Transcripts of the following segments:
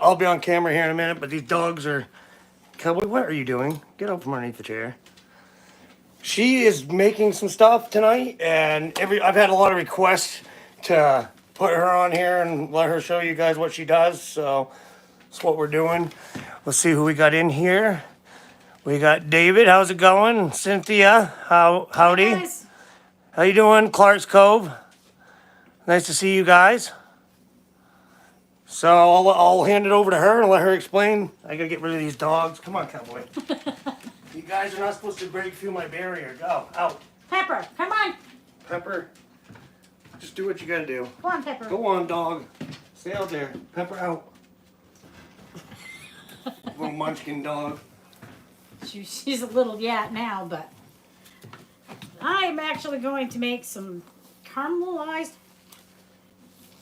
I'll be on camera here in a minute, but these dogs are. Cowboy, what are you doing? Get up from underneath the chair. She is making some stuff tonight, and I've had a lot of requests to put her on here and let her show you guys what she does. So that's what we're doing. Let's see who we got in here. We got David. How's it going? Cynthia. Howdy. Guys, How you doing? Clark's Cove. Nice to see you guys. So I'll hand it over to her and let her explain. I gotta get rid of these dogs. Come on, Cowboy. You guys are not supposed to break through my barrier. Go out. Pepper, come on. Pepper, just do what you gotta do. Come on, Pepper. Go on, dog. Stay out there. Pepper out. Little munchkin dog. She's a little yat now, but I'm actually going to make some caramelized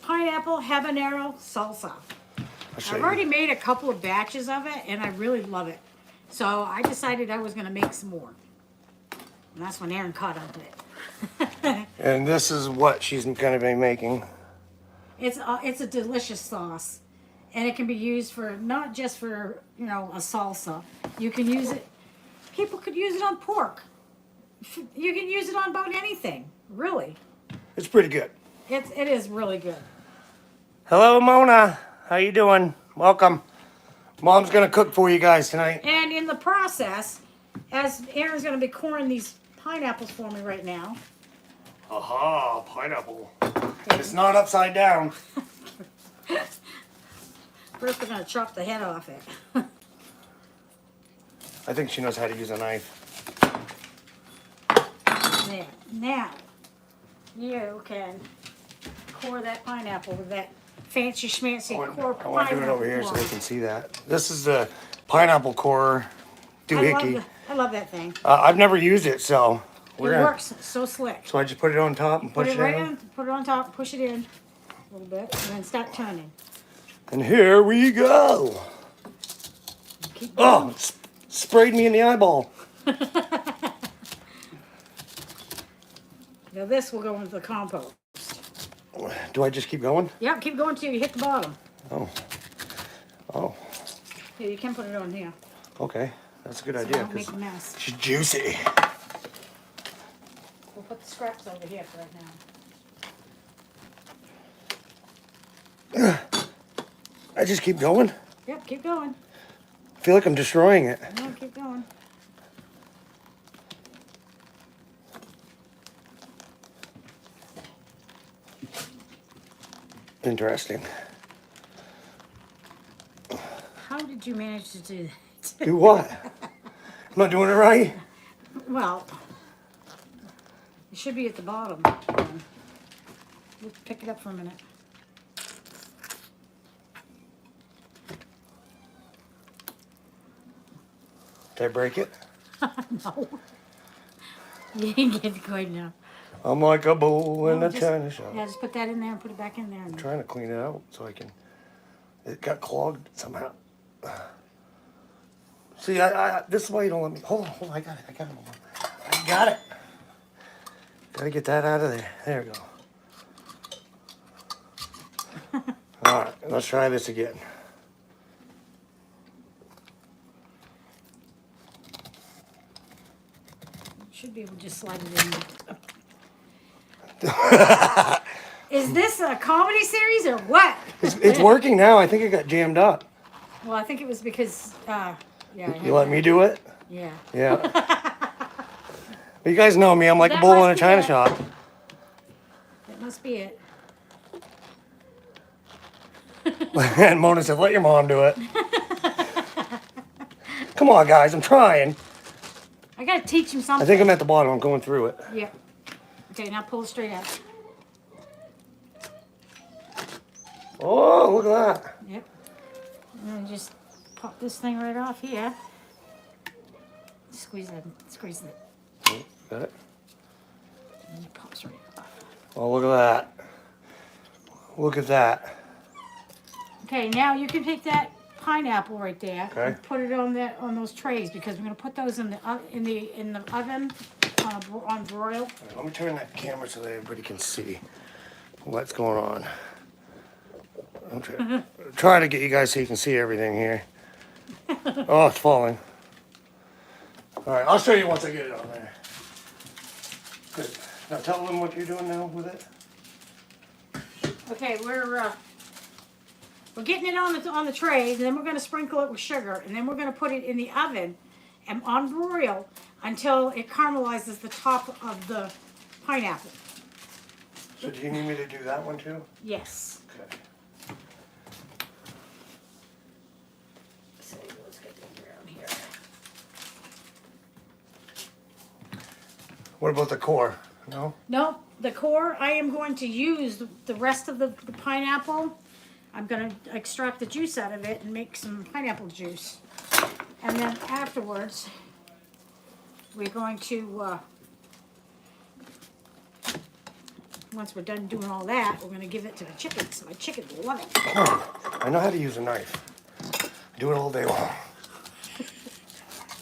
pineapple habanero salsa. I'll show I've you. already made a couple of batches of it, and I really love it. So I decided I was going to make some more. And that's when Aaron caught on to it. And this is what she's gonna be making. It's a delicious sauce, and it can be used for not just for a salsa. You can use it. People could use it on pork. You can use it on about anything. Really, It's pretty good. it is really good. Hello, Mona. How you doing? Welcome. Mom's gonna cook for you guys tonight. And in the process, as Aaron's going to be coring these pineapples for me right now. Aha, pineapple. It's not upside down. First, we're going to chop the head off it. I think she knows how to use a knife. There. Now, you can core that pineapple with that fancy schmancy core I want to do it over here so pineapple they can see that. This is the pineapple core doohickey. I love that thing. I've never used it, so It works so slick. So I just put it on top and Put push it right in. on. Put it on top. Push it in a little bit, and then start turning. And here we go. Keep going. Oh, it sprayed me in the eyeball. Now this will go into the compost. Do I just keep going? Yep, keep going till you hit the bottom. Oh. Oh, Here, you can put it on here. okay. That's a good So idea. don't make 'Cause a mess. she's juicy. We'll put the scraps over here for right now. I just keep going. Yep, keep going. I feel like I'm destroying it. No, keep going. Interesting. How did you manage to do that? Do what? I'm not doing it right. Well, it should be at the bottom. We'll pick it up for a minute. Did I break it? No. You didn't get it good enough. I'm like a bull in No, a just- china shop. Yeah, just put that in there and put it back in there. I'm trying to clean it out so I can. It got clogged somehow. See, this is why you don't let me. Hold on, I got it. I got it. Gotta get that out of there. There we go. All right, let's try this again. Should be able to just slide it in. Is this a comedy series or what? It's working now. I think it got jammed up. Well, I think it was because, yeah. You let me do it? Yeah. Yeah. You guys know me. I'm like a That bull in must a be china it. shop. That must be it. And Mona said, let your mom do it. Come on, guys. I'm trying. I gotta teach him I something. think I'm at the bottom. I'm going through it. Yeah. Okay, now pull it straight out. Oh, look at that. Yep. And then just pop this thing right off here. Squeeze it. Squeeze it. Got it? And it pops right off. Oh, look at that. Look at that. Okay, now you can take that pineapple right there Okay. and put it on those trays because we're gonna put those in the oven on broil. Let me turn that camera so that everybody can see what's going on. I'm trying to try to get you guys so you can see everything here. Oh, it's falling. All right, I'll show you once I get it on there. Good. Now tell them what you're doing now with it. Okay, we're getting it on the tray, and then we're gonna sprinkle it with sugar, and then we're gonna put it in the oven and on broil until it caramelizes the top of the pineapple. So do you need me to do that one too? Yes. Okay. So let's get it around here. What about the core? No? No, the core, I am going to use the rest of the pineapple. I'm gonna extract the juice out of it and make some pineapple juice. And then afterwards, we're going to, once we're done doing all that, we're gonna give it to the chickens. My chickens love it. I know how to use a knife. I do it all day long.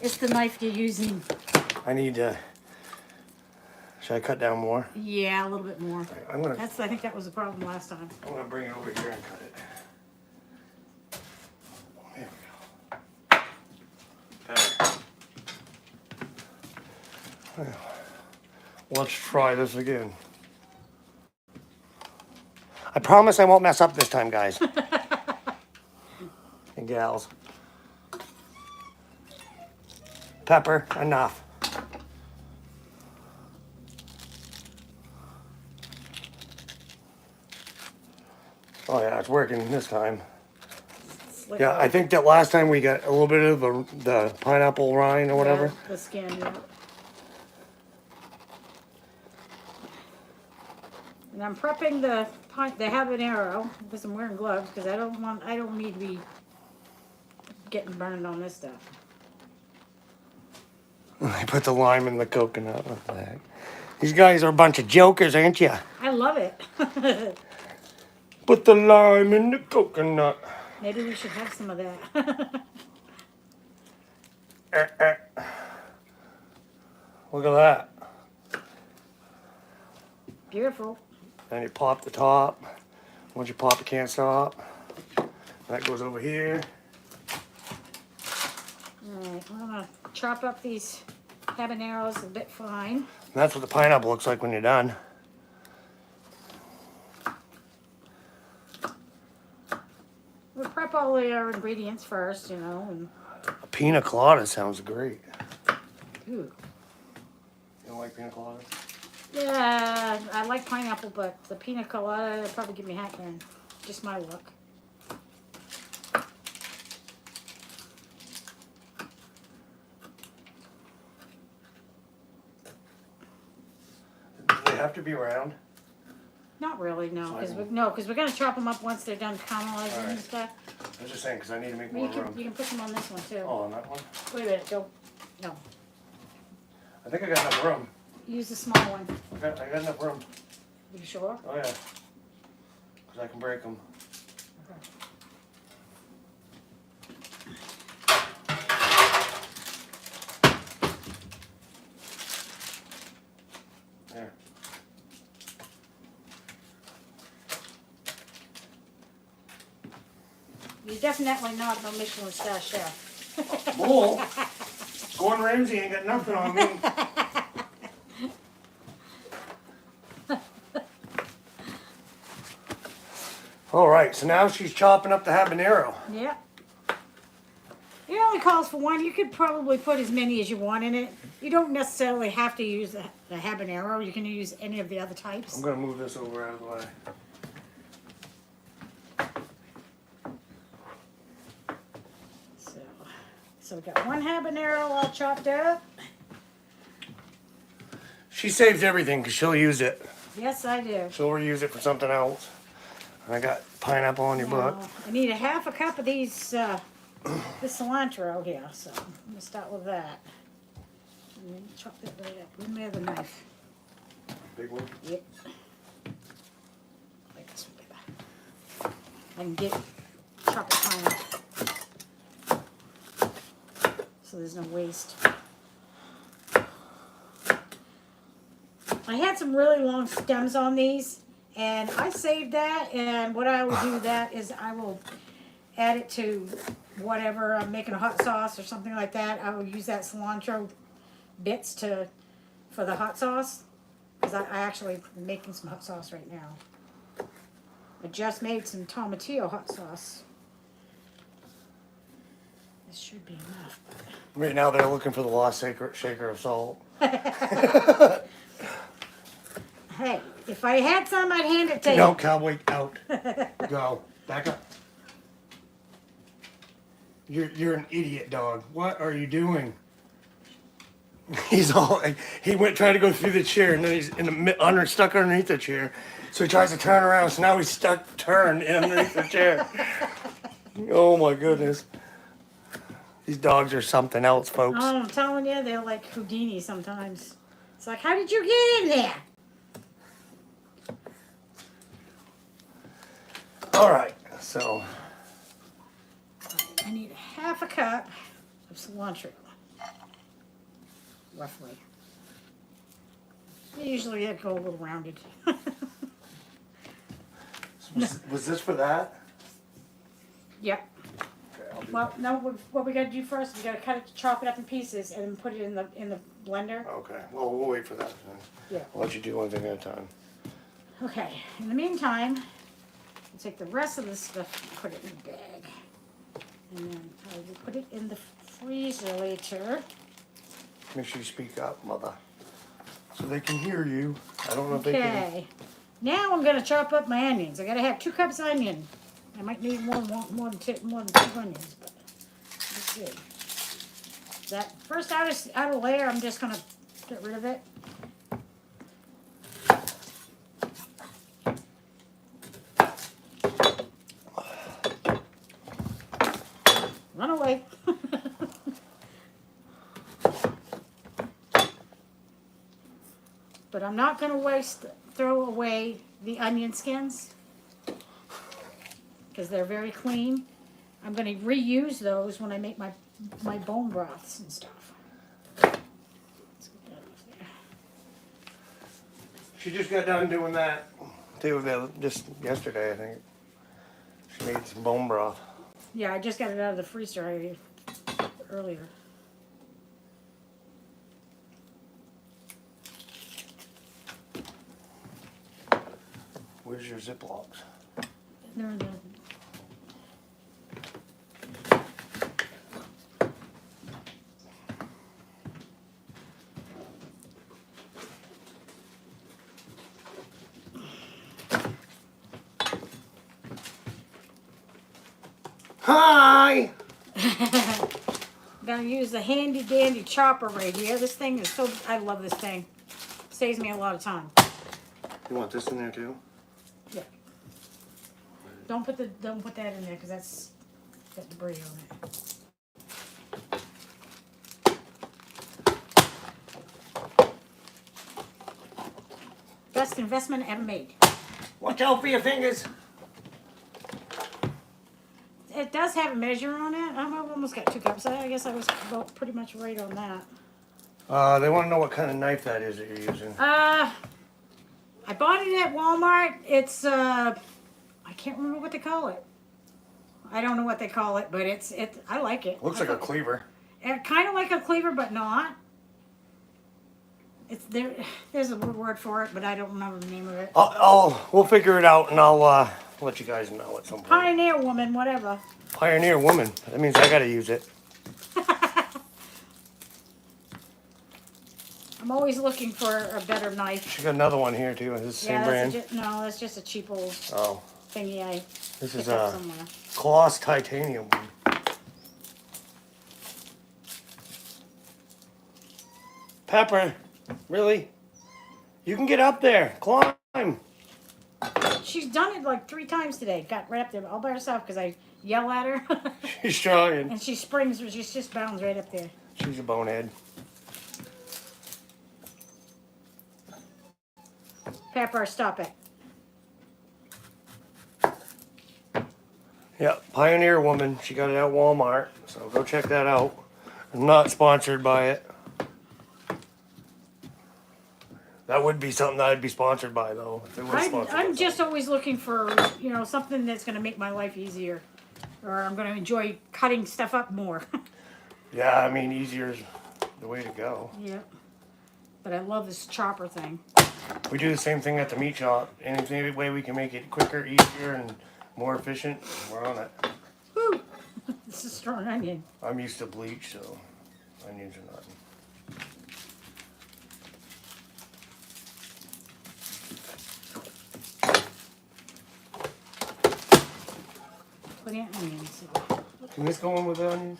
It's the knife you're using. I need should I cut down more? Yeah, a little bit more. I'm gonna I think that was the problem last time. I'm gonna bring it over here and cut it. There we go. Better. Let's try this again. I promise I won't mess up this time, guys. And gals. Pepper, enough. Oh yeah, it's working this time. It's like Yeah, I think that last time we got a little bit of the pineapple rind or whatever. Yeah, the skin, yeah. And I'm prepping the habanero because I'm wearing gloves because I don't need to be getting burned on this stuff. I put the lime in the coconut. What the heck? These guys are a bunch of jokers, aren't you? I love it. Put the lime in the coconut. Maybe we should have some of that. Look at that. Beautiful. Then you pop the top. Once you pop, you can't stop. That goes over here. Alright, I'm gonna chop up these habaneros a bit fine. And that's what the pineapple looks like when you're done. We'll prep all our ingredients first, you know, and A pina colada sounds great. ooh. You don't like pina colada? Yeah, I like pineapple, but the pina colada will probably give me heartburn. Just my luck. Do they have to be round? Not really, no, because Fine. we're gonna chop them up once they're done caramelizing and Alright. stuff. I was just saying because I need to make Well, more room. you can put them on this one too. Oh, on that one? Wait a minute, go. No, I think I got enough room. use the small one. I got enough room. You sure? Oh yeah. Because I can break them. Okay. There. You're definitely not no Michelin star chef. Bull. Gordon Ramsay ain't got nothing on me. All right, so now she's chopping up the habanero. Yeah. It only calls for one. You could probably put as many as you want in it. You don't necessarily have to use the habanero. You can use any of the other types. I'm gonna move this over out of the way. So we got one habanero all chopped up. She saves everything because she'll use it. Yes, I do. She'll reuse it for something else. And I got pineapple on your butt. Now, I need a half a cup of these, this cilantro here. So I'm gonna start with that. And then chop that right up. Give me the knife. Big one. Yep. Like this one bigger. I can get chop it fine. So there's no waste. I had some really long stems on these, and I saved that, and what I will do that is I will add it to whatever I'm making a hot sauce or something like that. I will use that cilantro bits for the hot sauce, because I actually am making some hot sauce right now. I just made some tomatillo hot sauce. This should be enough. Right now they're looking for the lost shaker of salt. Hey, if I had some, I'd hand it to you. No, cowboy, out. Go. Back up. You're an idiot, dog. What are you doing? He's all he went trying to go through the chair, and then he's stuck underneath the chair. So he tries to turn around, so now he's turned underneath the chair. Oh my goodness. These dogs are something else, folks. Oh, I'm telling you, they're like Houdini sometimes. It's like, how did you get in there? All right, so I need half a cup of cilantro, roughly. Usually I go a little rounded. was this for that? Yep. Okay, I'll do Well, no. What we gotta do first? We gotta cut it, chop it up in pieces, and then put it in the blender. Okay, well, we'll wait for that then. Yeah. I'll let you do one thing at a time. Okay. In the meantime, I'll take the rest of this stuff and put it in a bag, and then I will put it in the freezer later. Make sure you speak up, mother, so they can hear you. I don't know if they can. Okay. Now I'm gonna chop up my onions. I gotta have 2 cups of onion. I might need more than 2 onions, but let's see. That first outer layer, I'm just gonna get rid of it. Run away. But I'm not gonna throw away the onion skins, because they're very clean. I'm going to reuse those when I make my bone broths and stuff. Let's get that off there. She just got done doing that too, just yesterday, I think. She made some bone broth. Yeah, I just got it out of the freezer earlier. Where's your Ziplocs? They're in the... Hi! Gonna use the handy dandy chopper right here. This thing is so, I love this thing. Saves me a lot of time. You want this in there too? Yeah. Don't put that in there, because that's got debris on it. Best investment ever made. Watch out for your fingers. It does have a measure on it. I've almost got 2 cups. I guess I was about pretty much right on that. They want to know what kind of knife that is that you're using. I bought it at Walmart. It's I can't remember what they call it. I don't know what they call it, but I like it. Looks like a cleaver. Kind of like a cleaver, but not. It's there. There's a word for it, but I don't remember the name of it. We'll figure it out, and I'll let you guys know at some point. Pioneer woman, whatever. Pioneer woman. That means I gotta use it. I'm always looking for a better knife. She got another one here too. Is this the same brand? No, that's just a cheap old thingy I This picked is up a somewhere. Colossus titanium one. Pepper, really? You can get up there. Climb. She's done it like 3 times today. Got right up there all by herself because I yell at her. She's trying. And she springs, she just bounds right up there. She's a bonehead. Pepper, stop it. Yeah, Pioneer woman. She got it at Walmart, so go check that out. I'm not sponsored by it. That would be something that I'd be sponsored by, though. If it was sponsored by I'm just something. always looking for, something that's going to make my life easier. or I'm going to enjoy cutting stuff up more. Yeah, I mean, easier is the way to go. Yeah. But I love this chopper thing. We do the same thing at the meat shop. Any way we can make it quicker, easier, and more efficient, we're on it. Woo! This is strong onion. I'm used to bleach, so onions are nothing. Plenty of onions. Can this go in with the onions?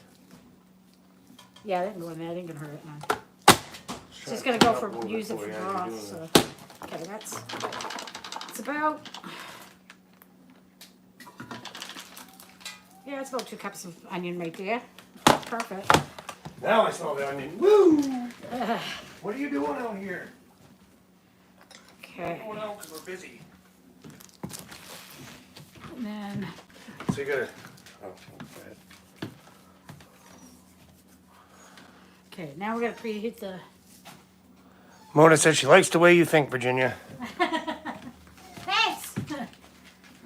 Yeah, that can go in there. That ain't gonna hurt it none. Just Just trying gonna to go cut up a for little use bit it for you as you're broth. doing So. this. Okay, that's it's about. Yeah, it's about 2 cups of onion right there. Perfect. Now I smell the onion. Woo! What are you doing out here? Okay, Going out because we're busy. and then So you gotta. Oh, go ahead. okay, now we gotta preheat the. Mona said she likes the way you think, Virginia. Thanks. All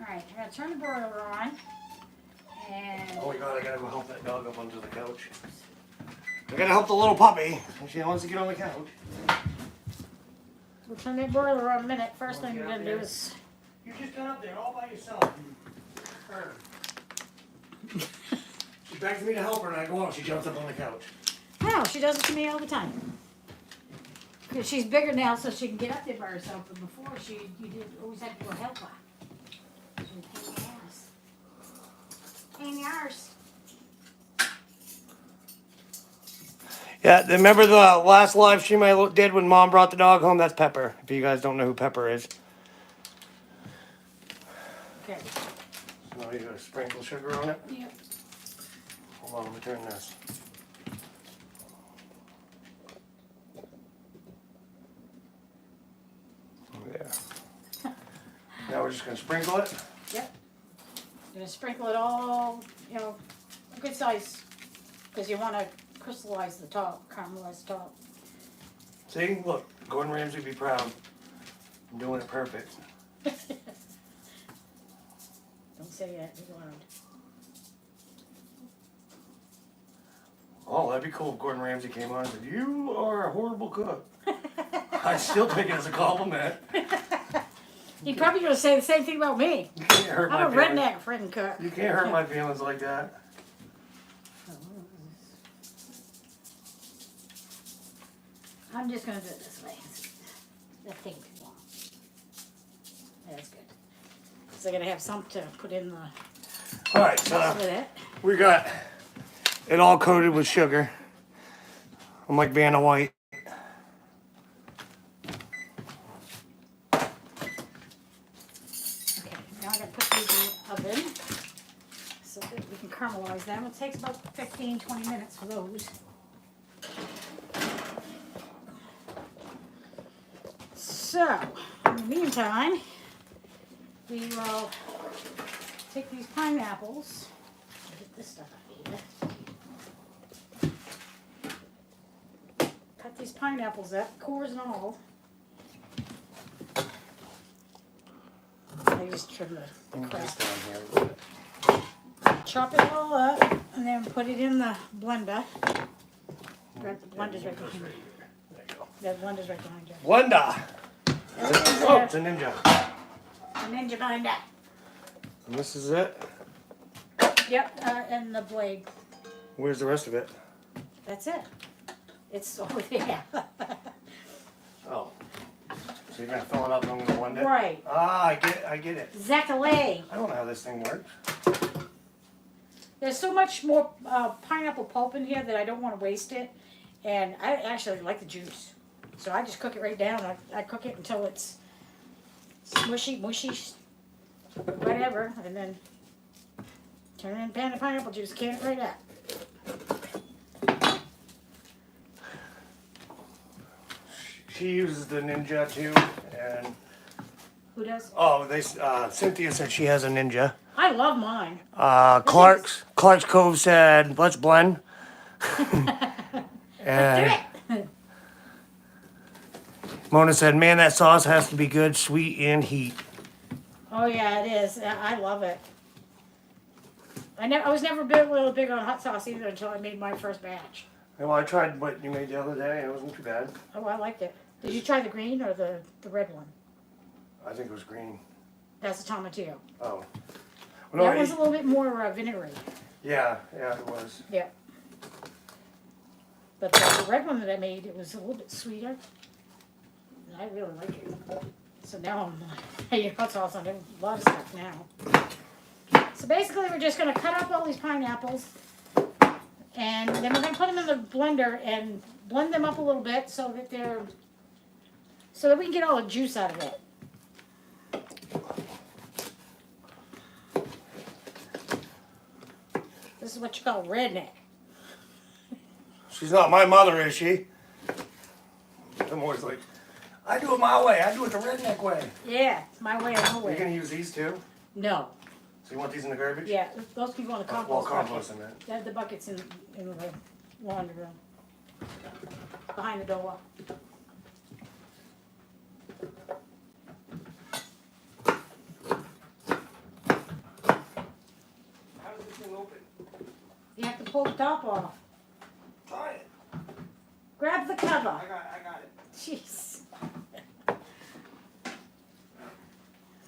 right, I'm gonna turn the broiler on, and Oh my god, I gotta go help that dog up onto the couch. I gotta help the little puppy. She wants to get on the couch. we'll turn that broiler on in a minute. First Wanna thing we're get up gonna do there? is. You just got up there all by yourself. She begs me to help her and I go out. She jumps up on the couch. No, she does it to me all the time. Cause she's bigger now, so she can get up there by herself. But before, you did always had to go help her. She was a pain in the ass. Pain in the arse. Yeah, remember the last live stream I did when Mom brought the dog home? That's Pepper. If you guys don't know who Pepper is. Okay. So now you gotta sprinkle sugar on it. Yep. Hold on, let me turn this. Yeah. Now we're just gonna sprinkle it. Yep. Gonna sprinkle it all, a good size, because you want to crystallize the top, caramelize the top. See, look, Gordon Ramsay be proud. I'm doing it perfect. Don't say that too loud. Oh, that'd be cool if Gordon Ramsay came on and said, "You are a horrible cook." I'd still take it as a compliment. He's probably gonna say the same thing about me. You can't hurt I'm a my feelings. redneck friggin' cook. You can't hurt my feelings like that. I'm just gonna do it this way. That thing too long. That's good. So they're gonna have something to put in the All right, with so it. we got it all coated with sugar. I'm like Vanna White. Okay, now I gotta put these in the oven so that we can caramelize them. It takes about 15-20 minutes for those. So, in the meantime, we will take these pineapples. Get this stuff out of here. Cut these pineapples up, cores and all. I just trim the crap. Just down here a little bit. Chop it all up and then put it in the blender. Grab the blender's right behind you. There you go. The blender's right behind you. Blender. Everything's Oh, there. it's a ninja. A ninja blender. And this is it. Yep, and the blade. Where's the rest of it? That's it. It's over there. Oh. So you're gonna fill it up and I'm gonna blend it? Right. Ah, I get it. Exactly. I don't know how this thing works. There's so much more pineapple pulp in here that I don't want to waste it. And I actually like the juice. So I just cook it right down. I cook it until it's smushy, mushy, whatever. And then turn it in a pan of pineapple juice, can it right up. She uses the Ninja too, and Who does? Cynthia said she has a Ninja. I love mine. Clark's Cove said let's blend. And Do it. Mona said, "Man, that sauce has to be good, sweet, and heat." Oh yeah, it is. I love it. I was never really big on hot sauce either until I made my first batch. Well, I tried what you made the other day. It wasn't too bad. Oh, I liked it. Did you try the green or the red one? I think it was green. That's the tomatillo. Oh. Well, That one's a little bit more vinegary. yeah, it was. Yeah. But the red one that I made, it was a little bit sweeter. And I really like it. So now I'm I eat hot sauce on a lot of stuff now. So basically we're just going to cut up all these pineapples. And then we're going to put them in the blender and blend them up a little bit so that we can get all the juice out of it. This is what you call redneck. She's not my mother, is she? I'm always like, I do it my way. I do it the redneck way. Yeah, it's my way or no Are you way. gonna use these too? No. So you want these in the garbage? Yeah, those can go in the compost Well, bucket. compost in it. They have the buckets in the laundry room. Behind the door. How does this thing open? You have to pull the top off. Try it. Grab the cover. I got it. Jeez.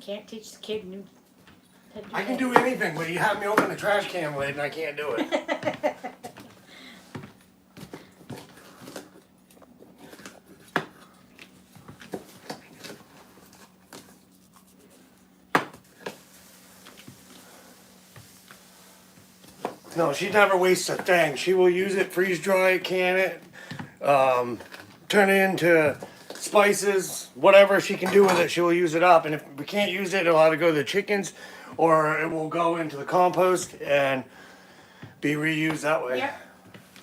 Can't teach the kid new. I can do anything, but you have me open the trash can lid and I can't do it. No, she never wastes a thing. She will use it, freeze dry it, can it, turn it into spices, whatever she can do with it, she will use it up. And if we can't use it, it'll either go to the chickens or it will go into the compost and be reused that way. Yep.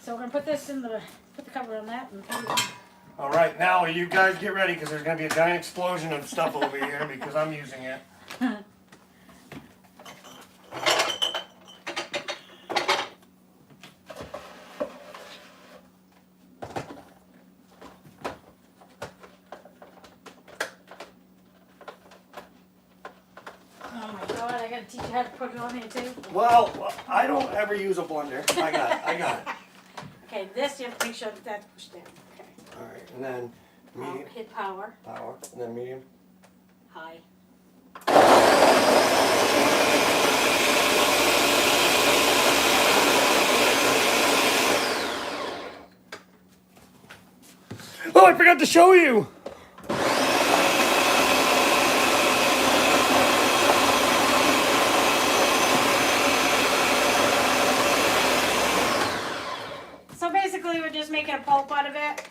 So we're gonna put this in put the cover on that and put it in. All right, now you guys get ready because there's going to be a giant explosion of stuff over here because I'm using it. Oh my god, I gotta teach you how to put it on here too. Well, I don't ever use a blender. I got it. Okay, this you have to make sure that that's pushed down. Okay. All right, and then medium, Hit power, power, and then medium. high. Oh, I forgot to show you. So basically we're just making a pulp out of it.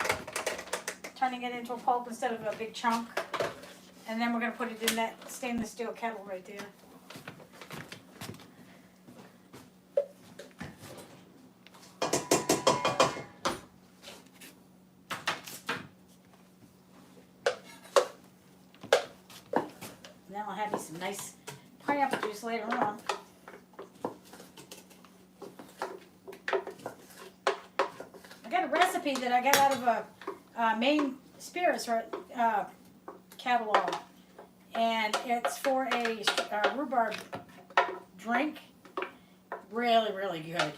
Turning it into a pulp instead of a big chunk. And then we're gonna put it in that stainless steel kettle right there. Then I'll have you some nice pineapple juice later on. I got a recipe that I got out of a Maine Spirits catalog, and it's for a rhubarb drink. Really, really good.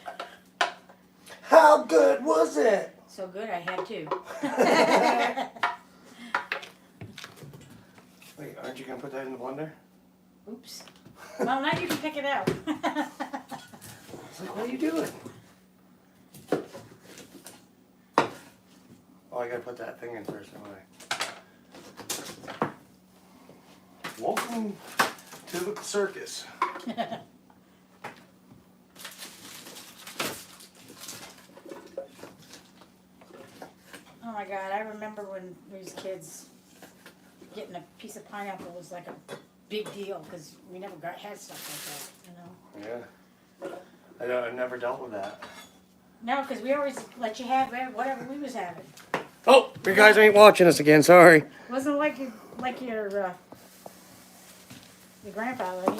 How good was it? So good, I had two. Wait, aren't you gonna put that in the blender? Oops. Well, now you can pick it out. It's like, what are you doing? Oh, I gotta put that thing in first, don't I? Welcome to the circus. Oh my God, I remember when we was kids, getting a piece of pineapple was like a big deal because we never had stuff like that, you know? Yeah. I never dealt with that. No, because we always let you have whatever we was having. Oh, you guys ain't watching us again, sorry. Wasn't like your grandfather.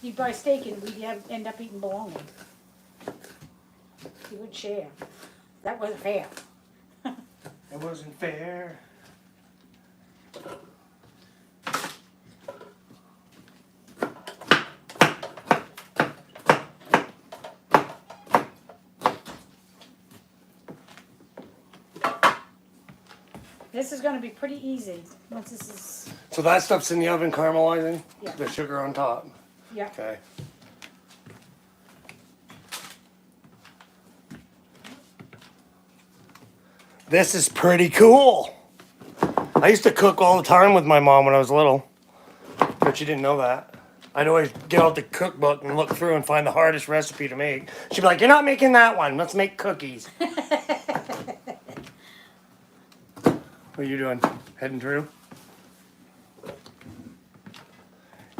He'd buy steak and we'd end up eating bologna. He would share. That wasn't fair. It wasn't fair. This is gonna be pretty easy once this is, So that stuff's in the oven caramelizing? Yeah. The sugar on top. yeah. Okay. This is pretty cool. I used to cook all the time with my mom when I was little. But you didn't know that. I'd always get out the cookbook and look through and find the hardest recipe to make. She'd be like, "You're not making that one. Let's make cookies." What are you doing? Heading through?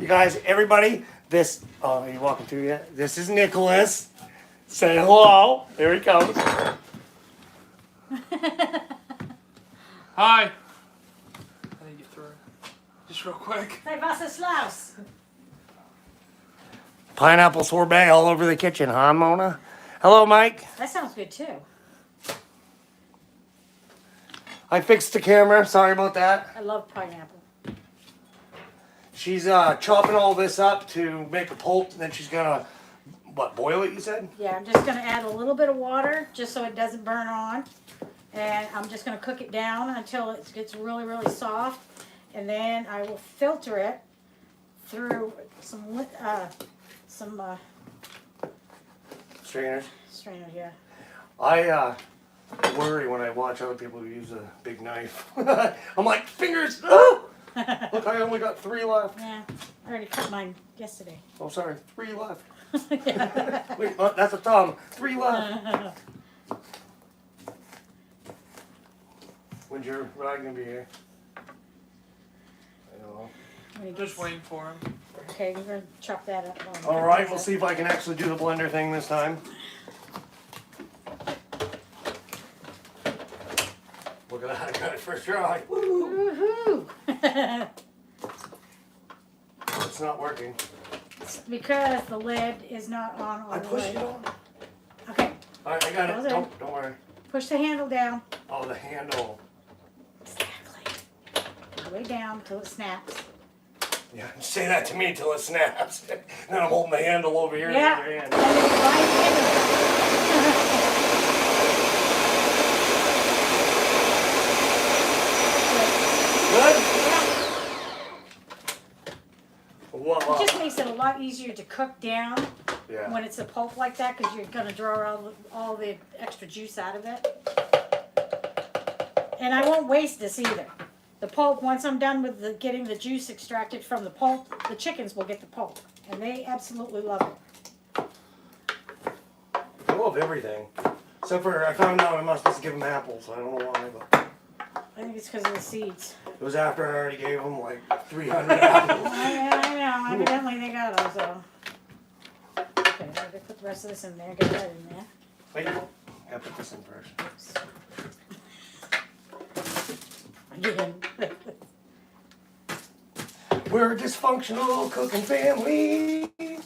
You guys, everybody, this, oh, are you walking through yet? This is Nicholas. Say hello. Here he comes. Hi. How do you get through? Just real quick. Say Wasserslaus. Pineapple sorbet all over the kitchen, huh, Mona? Hello, Mike. That sounds good too. I fixed the camera. Sorry about that. I love pineapple. She's chopping all this up to make a pulp, and then she's gonna, what, boil it, you said? Yeah, I'm just gonna add a little bit of water just so it doesn't burn on. And I'm just gonna cook it down until it gets really, really soft. And then I will filter it through some Strainers. strainers, yeah. I worry when I watch other people who use a big knife. I'm like, fingers, oh! Look, I only got 3 left. Yeah, I already cut mine yesterday. Oh, sorry, 3 left. Wait, that's a thumb. 3 left. When's your ride gonna be here? I know. Just waiting for him. Okay, we're gonna chop that up. All right, we'll see if I can actually do the blender thing this time. Look at that, I got it first try. Woohoo! It's not working. Because the lid is not on all I the pushed way. it on. Okay, All right, I got That was it. it. Don't worry. push the handle down. Oh, the handle. Exactly. All the way down till it snaps. Yeah, say that to me till it snaps. Then I'm holding the handle over here Yeah. in the And other hand. then you slide it in. Good? Yeah. Whoa. It just makes it a lot easier to cook down Yeah. when it's a pulp like that because you're gonna draw all the extra juice out of it. And I won't waste this either. The pulp, once I'm done with getting the juice extracted from the pulp, the chickens will get the pulp. And they absolutely love it. I love everything. Except for I found out I must just give them apples. I don't know why, but I think it's because of the seeds. it was after I already gave them like 300 apples. I know, evidently they got them, so. Okay, I'm gonna put the rest of this in there, get that in there. Wait, I gotta put this in first. Again. We're a dysfunctional cooking family. I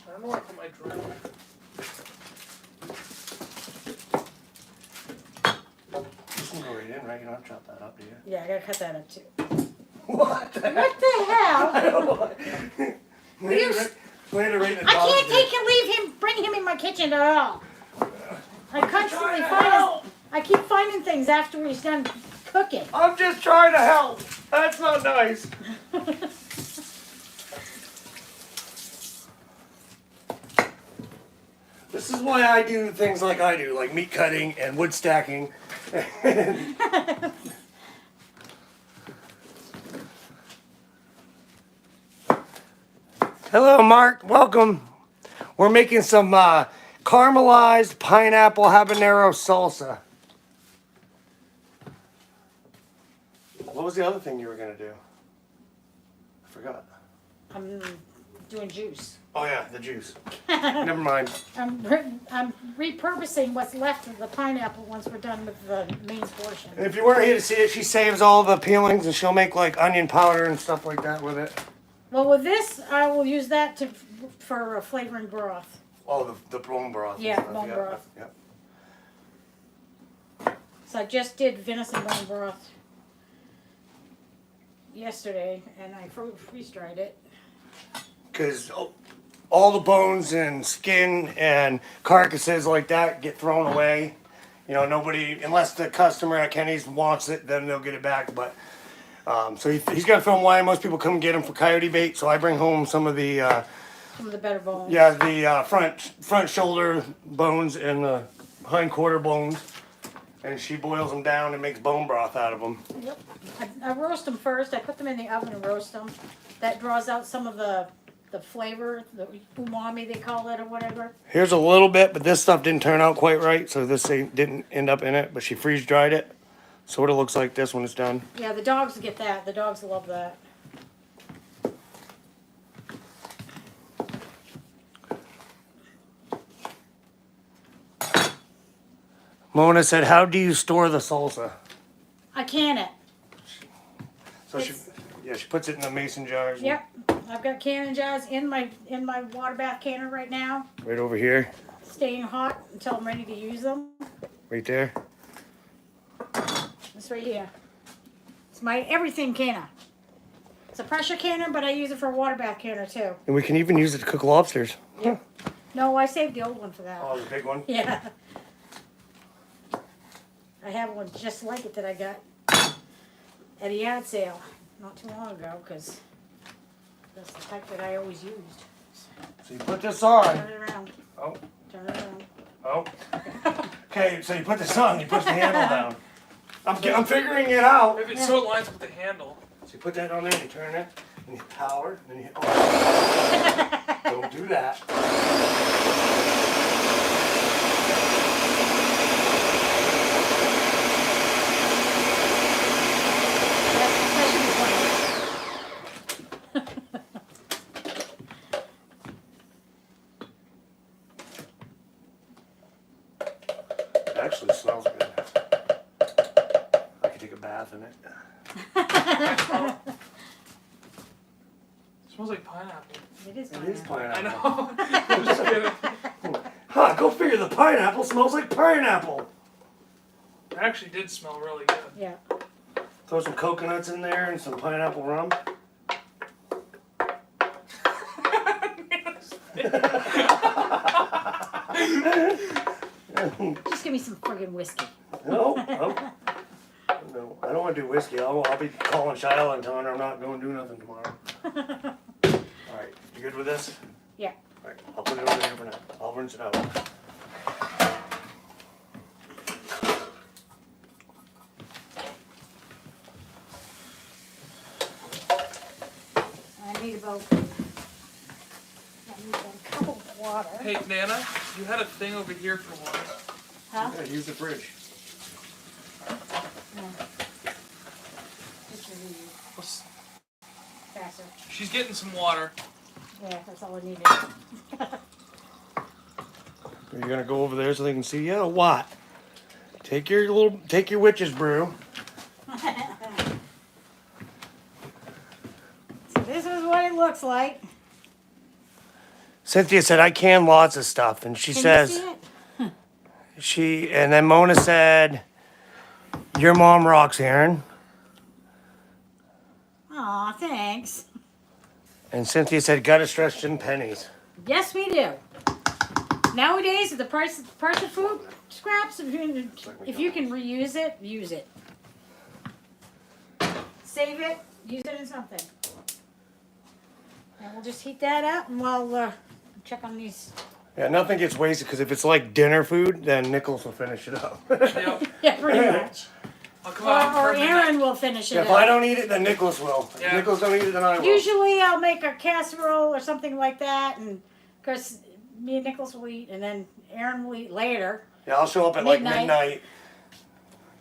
don't know where I put my drill. This can go right in, right? You don't have to chop that up, do you? Yeah, I gotta cut that up too. What the heck? What the hell? I don't know. Landed right in the I dog's can't ear. take and leave him, bring him in my kitchen at all. I constantly trying to find, help. I keep finding things after he's done cooking. I'm just trying to help. That's not nice. This is why I do things like I do, like meat cutting and wood stacking. Hello, Mark. Welcome. We're making some caramelized pineapple habanero salsa. What was the other thing you were gonna do? I forgot. I'm doing juice. Oh yeah, the juice. Never mind. I'm repurposing what's left of the pineapple once we're done with the main portion. And if you weren't here to see it, she saves all the peelings and she'll make like onion powder and stuff like that with it. Well, with this, I will use that for flavoring broth. Oh, the bone broth. and Yeah, stuff. bone broth. Yeah. So I just did venison bone broth yesterday, and I freeze-dried it. Because all the bones and skin and carcasses like that get thrown away You know, nobody, unless the customer at Kenny's wants it, then they'll get it back. But so he's got to film why most people come get him for coyote bait. So I bring home some of the Some of the better bones. yeah, the front shoulder bones and the hind quarter bones, and she boils them down and makes bone broth out of them. Yep. I roast them first. I put them in the oven and roast them. That draws out some of the flavor, the umami they call it or whatever. Here's a little bit, but this stuff didn't turn out quite right, so didn't end up in it. But she freeze dried it, sort of looks like this when it's done. Yeah, the dogs get that. The dogs love that. Mona said, "How do you store the salsa?" I can it. So she puts it in the mason jars. and- Yep. I've got canning jars in my water bath canner right now, Right over here, staying hot until I'm ready to use them. right there. This right here. It's my everything canner. It's a pressure canner, but I use it for a water bath canner too. And we can even use it to cook lobsters. Yep. No, I saved the old one for that. Oh, the big one. Yeah. I have one just like it that I got at a yard sale not too long ago because that's the type that I always used. So you put this on. Turn it around. Oh, Turn it around. oh. Okay, so you put this on. You push the handle down. I'm figuring it out. If it's so it lines with the handle. So you put that on there. You turn it, and you power, and then you. Oh. Don't do that. That should be fun. It actually smells good. I could take a bath in it. It smells like pineapple. It is It is fun. I pineapple. know. I'm just kidding. Huh, go figure the pineapple smells like pineapple. It actually did smell really good. Yeah. Throw some coconuts in there and some pineapple rum. Just give me some friggin' whiskey. No, no, no. I don't want to do whiskey. I'll be calling Shiloh and telling her I'm not going to do nothing tomorrow. All right, you good with this? Yeah. All right, I'll put it over there for now. I'll rinse it out. I need about a cup of water. Hey, Nana, you had a thing over here for water. Huh? Yeah, use the fridge. Just for you, What's- faster. She's getting some water. Yeah, that's all I needed. You're gonna go over there so they can see you. What? Take your witch's brew. So this is what it looks like. Cynthia said I can lots of stuff, and she Can says you see it? and then Mona said, "Your mom rocks, Aaron." Aw, thanks. And Cynthia said, "Gotta stretch them pennies." Yes, we do. Nowadays, with the price of food scraps, if you can reuse it, use it. Save it, use it in something. And we'll just heat that up and we'll check on these. Yeah, nothing gets wasted because if it's like dinner food, then Nichols will finish it up. Yep. Yeah, pretty much. I'll come out Or for a minute. Aaron will finish it If I up. don't eat it, then Nichols will. If Yeah. Nichols don't eat it, then I will. Usually I'll make a casserole or something like that, and of course me and Nichols will eat, and then Aaron will eat later. Yeah, I'll show up at like Midnight. midnight.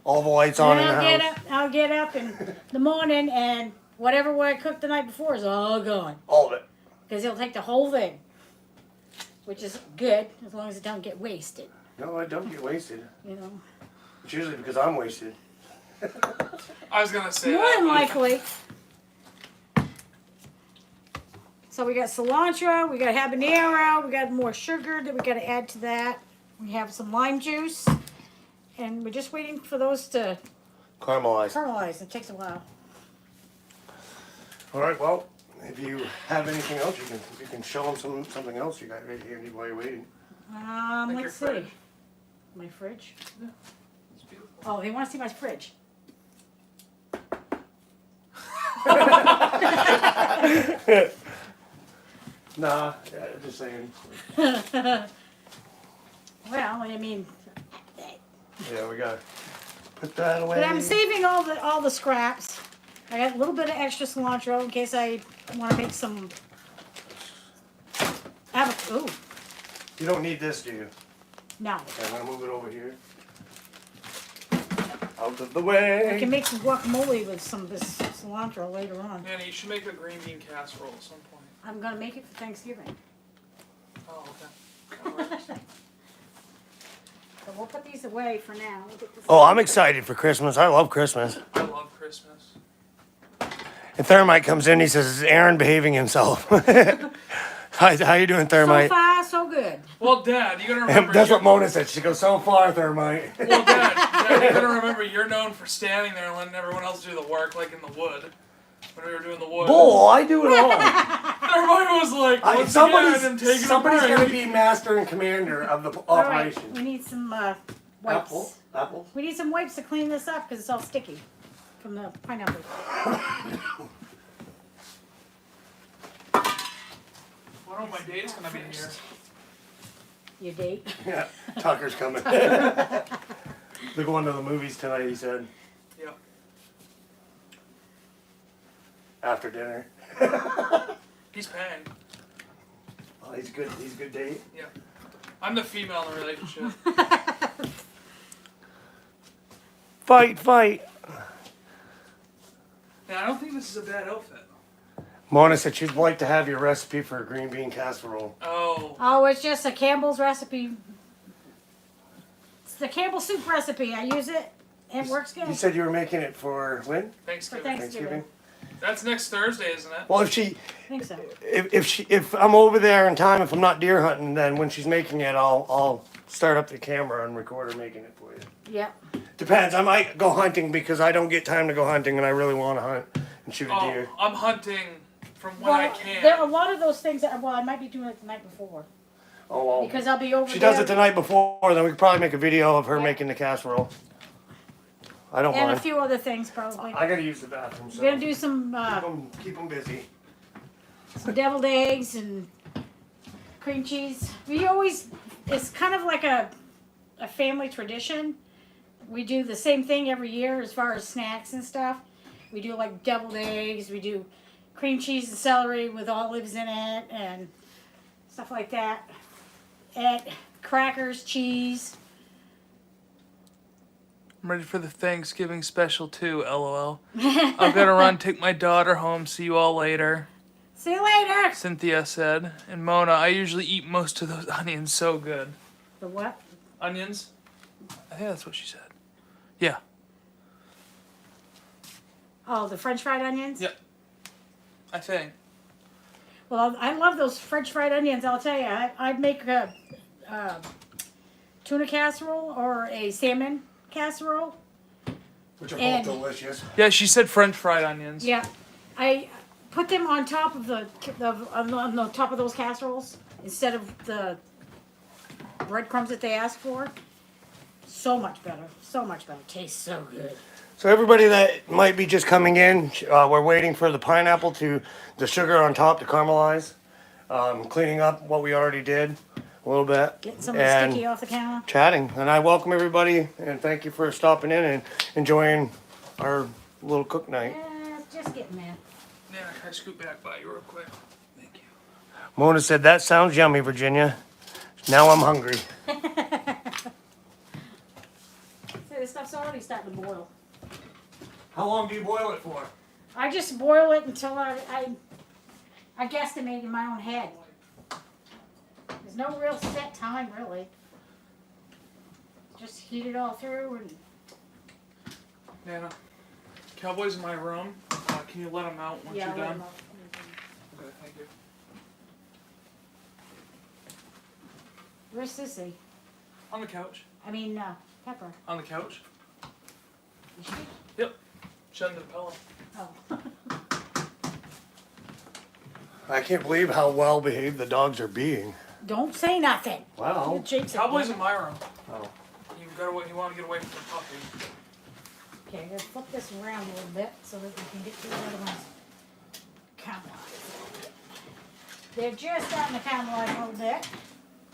All the lights on in the And house. I'll get up in the morning, and whatever I cooked the night before is all gone. All of it. Because he'll take the whole thing, which is good as long as it don't get wasted. No, I don't get wasted. You know, It's usually because I'm wasted. I was gonna say more that. than likely. So we got cilantro, we got habanero, we got more sugar that we got to add to that. We have some lime juice, and we're just waiting for those to Caramelized. caramelize. It takes a while. All right, well, if you have anything else, you can show them something else you got right here while you're waiting. Like your Let's see. fridge. My fridge? It's beautiful. Oh, they want to see my fridge. Nah, yeah, just saying. Well, I mean, Yeah, we got put that away. but I'm saving all the scraps. I got a little bit of extra cilantro in case I want to make some. Ooh, You don't need this, do you? no. Okay, I'm gonna move it over here. Out of the I way. can make some guacamole with some of this cilantro later on. Manny, you should make a green bean casserole at some point. I'm gonna make it for Thanksgiving. Oh, okay. That works. So we'll put these away for now. We'll get this Oh, I'm excited for Christmas. I love Christmas. I love Christmas. And Thermite comes in. He says, "Is Aaron behaving himself?" Hi, how you doing, So Thermite? far, so good. Well, Dad, you gotta remember. That's you're- what Mona said. She goes, "So far, Thermite." Well, Dad, you gotta remember you're known for standing there and letting everyone else do the work, like in the wood. When we were doing the wood. Bull, I do it all. Everybody was like, once again, taking somebody's a break. gonna be master and commander of the All right, operation. we need some wipes. Apples. We need some wipes to clean this up because it's all sticky from the pineapple. I don't know, my date's gonna be here. Your date. Yeah, Tucker's coming. They're going to the movies tonight. He said Yep. after dinner. He's paying. Oh, he's good. He's a good date. Yeah. I'm the female in the relationship. Fight. Yeah, I don't think this is a bad outfit. Mona said she'd like to have your recipe for a green bean casserole. Oh. Oh, it's just a Campbell's recipe. It's the Campbell soup recipe. I use it. It works good. You said you were making it for when? Thanksgiving. For Thanksgiving. That's next Thursday, isn't it? Well, I think so. if I'm over there in time, if I'm not deer hunting, then when she's making it, I'll start up the camera and record her making it for you. Yep. Depends. I might go hunting because I don't get time to go hunting, and I really want to hunt and shoot a Oh, deer. I'm hunting from when I can. there are a lot of those things that, well, I might be doing it the night before Oh well. because I'll be over She there. does it the night before, then we could probably make a video of her Yeah. making the casserole. I don't And a mind. few other things probably. I gotta use the bathroom, so We're gonna do some keep them busy. deviled eggs and cream cheese. It's kind of like a family tradition. We do the same thing every year as far as snacks and stuff. We do like deviled eggs, we do cream cheese and celery with olives in it and stuff like that. And crackers, cheese. I'm ready for the Thanksgiving special too, lol. I'm gonna run, take my daughter home, see you all later, See you later. Cynthia said. And Mona, I usually eat most of those onions so good. The what? Onions? I think that's what she said. Yeah. Oh, the French fried onions? Yep. I think. Well, I love those French fried onions. I'll tell you, I make a tuna casserole or a salmon casserole. Which are And- both delicious. Yeah, she said French fried onions. Yeah, I put them on top of on the top of those casseroles instead of the breadcrumbs that they ask for. So much better. So much better. Tastes so good. So everybody that might be just coming in, we're waiting for the pineapple the sugar on top to caramelize. Cleaning up what we already did a little bit. Getting some of the and sticky off the counter. chatting. And I welcome everybody and thank you for stopping in and enjoying our little cook night. Yeah, it's just getting there. Yeah, can I scoot back by you real quick? Thank you. Mona said, "That sounds yummy, Virginia." Now I'm hungry. See, this stuff's already starting to boil. How long do you boil it for? I just boil it until I guesstimate in my own head. There's no real set time, really. Just heat it all through and Nana, Cowboy's in my room. Can you let him out once yeah. you're let done? 'em up. Okay, thank you. Where's Sissy? On the couch. I mean, Pepper. On the couch. Is she? Yep. She's under the pillow. Oh. I can't believe how well behaved the dogs are being. Don't say nothing. Wow. You jinx it. Cowboy's in my room. Oh. You want to get away from the puppy. Okay, I'm gonna flip this around a little bit so that we can get to the other ones. Caramelize. They're just starting to caramelize a little bit.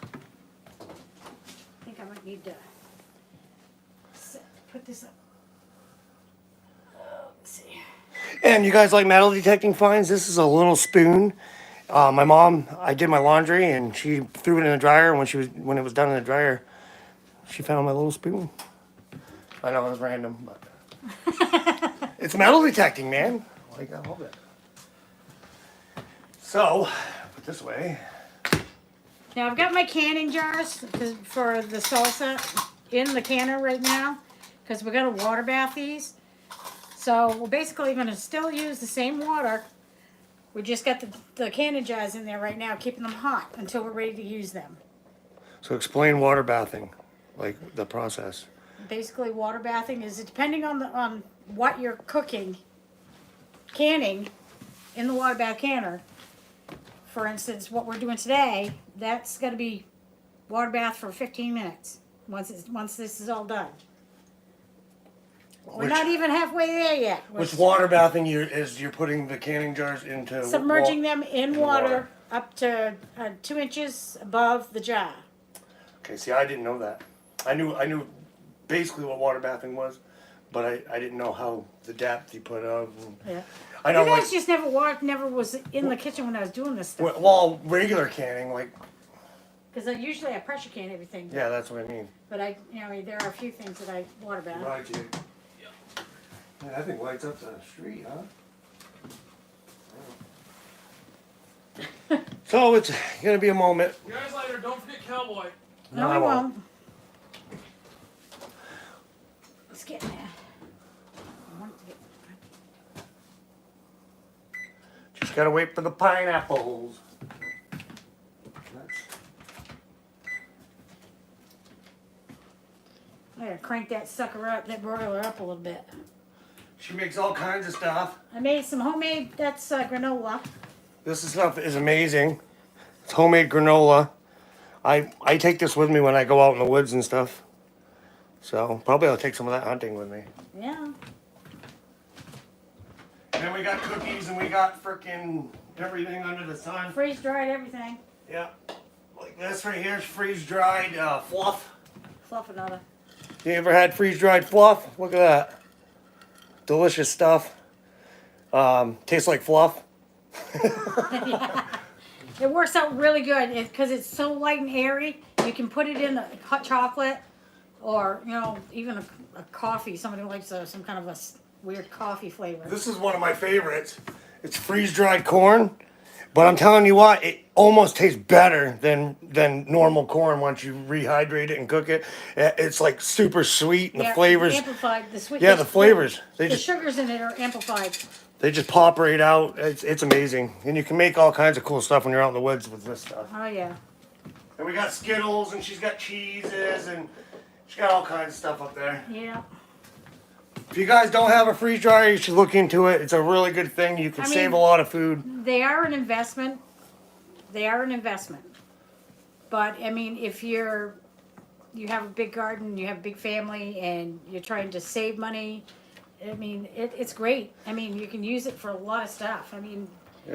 I think I might need to put this up. Let's see. And you guys like metal detecting finds? This is a little spoon. My mom, I did my laundry and she threw it in the dryer. When it was done in the dryer, she found my little spoon. I know it was random, but it's metal detecting, man. Like, I love it. So, put this away. Now I've got my canning jars for the salsa in the canner right now because we're gonna water bath these. So we're basically gonna still use the same water. We just got the canning jars in there right now, keeping them hot until we're ready to use them. So explain water bathing, like the process. Basically, water bathing is depending on what you're cooking, canning in the water bath canner. For instance, what we're doing today, that's going to be water bath for 15 minutes once this is all done. We're not even halfway there yet. Which water bathing you're putting the canning jars into? Submerging them in water, water. up to 2 inches above the jar. Okay, see, I didn't know that. I knew basically what water bathing was, but I didn't know how the depth you put of. Yeah. I know, You like, guys just never was in the kitchen when I was doing this stuff. well, regular canning, like, Because usually I pressure can everything. yeah, that's what I mean. But there are a few things that I water bath. Right, Jake. Yeah, that thing lights up the street, huh? So it's gonna be a moment. You guys later, don't forget Cowboy. No, I I won't. won't. Let's get in there. I want it to get. Just gotta wait for the pineapples. I gotta crank that sucker up, that broiler up a little bit. She makes all kinds of stuff. I made some homemade, that's granola. This stuff is amazing. It's homemade granola. I take this with me when I go out in the woods and stuff. So probably I'll take some of that hunting with me. Yeah. And then we got cookies and we got frickin' everything under the sun. Freeze dried everything. Yeah. Like this right here is freeze dried fluff. Fluff another. You ever had freeze dried fluff? Look at that. Delicious stuff. Tastes like fluff. It works out really good because it's so light and airy. You can put it in a hot chocolate or, even a coffee. Somebody likes some kind of a weird coffee flavor. This is one of my favorites. It's freeze dried corn. But I'm telling you what, it almost tastes better than normal corn once you rehydrate it and cook it. It's like super sweet and the flavors. Amplified. The sweet. Yeah, the flavors. The sugars in it are amplified. They just pop right out. It's amazing. And you can make all kinds of cool stuff when you're out in the woods with this stuff. Oh yeah. And we got Skittles and she's got cheeses and she's got all kinds of stuff up there. Yeah. If you guys don't have a freeze dryer, you should look into it. It's a really good thing. You can save a lot of food. They are an investment. But if you have a big garden, you have a big family, and you're trying to save money, it's great. You can use it for a lot of stuff.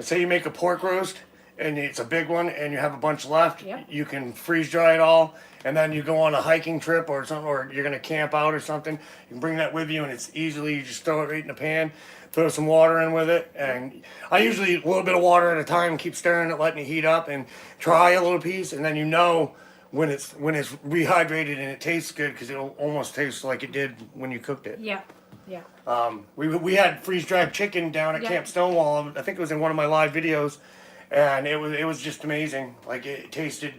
Say you make a pork roast and it's a big one and you have a bunch left. Yep. You can freeze dry it all. And then you go on a hiking trip or something, or you're gonna camp out or something. You can bring that with you, and it's easily, you just throw it right in the pan, throw some water in with it, and I usually a little bit of water at a time, keep stirring it, letting it heat up, and try a little piece, and then when it's rehydrated and it tastes good because it'll almost taste like it did when you cooked it. Yeah. Yeah. We had freeze dried chicken down at Yeah. Camp Stonewall. I think it was in one of my live videos, and it was just amazing. Like it tasted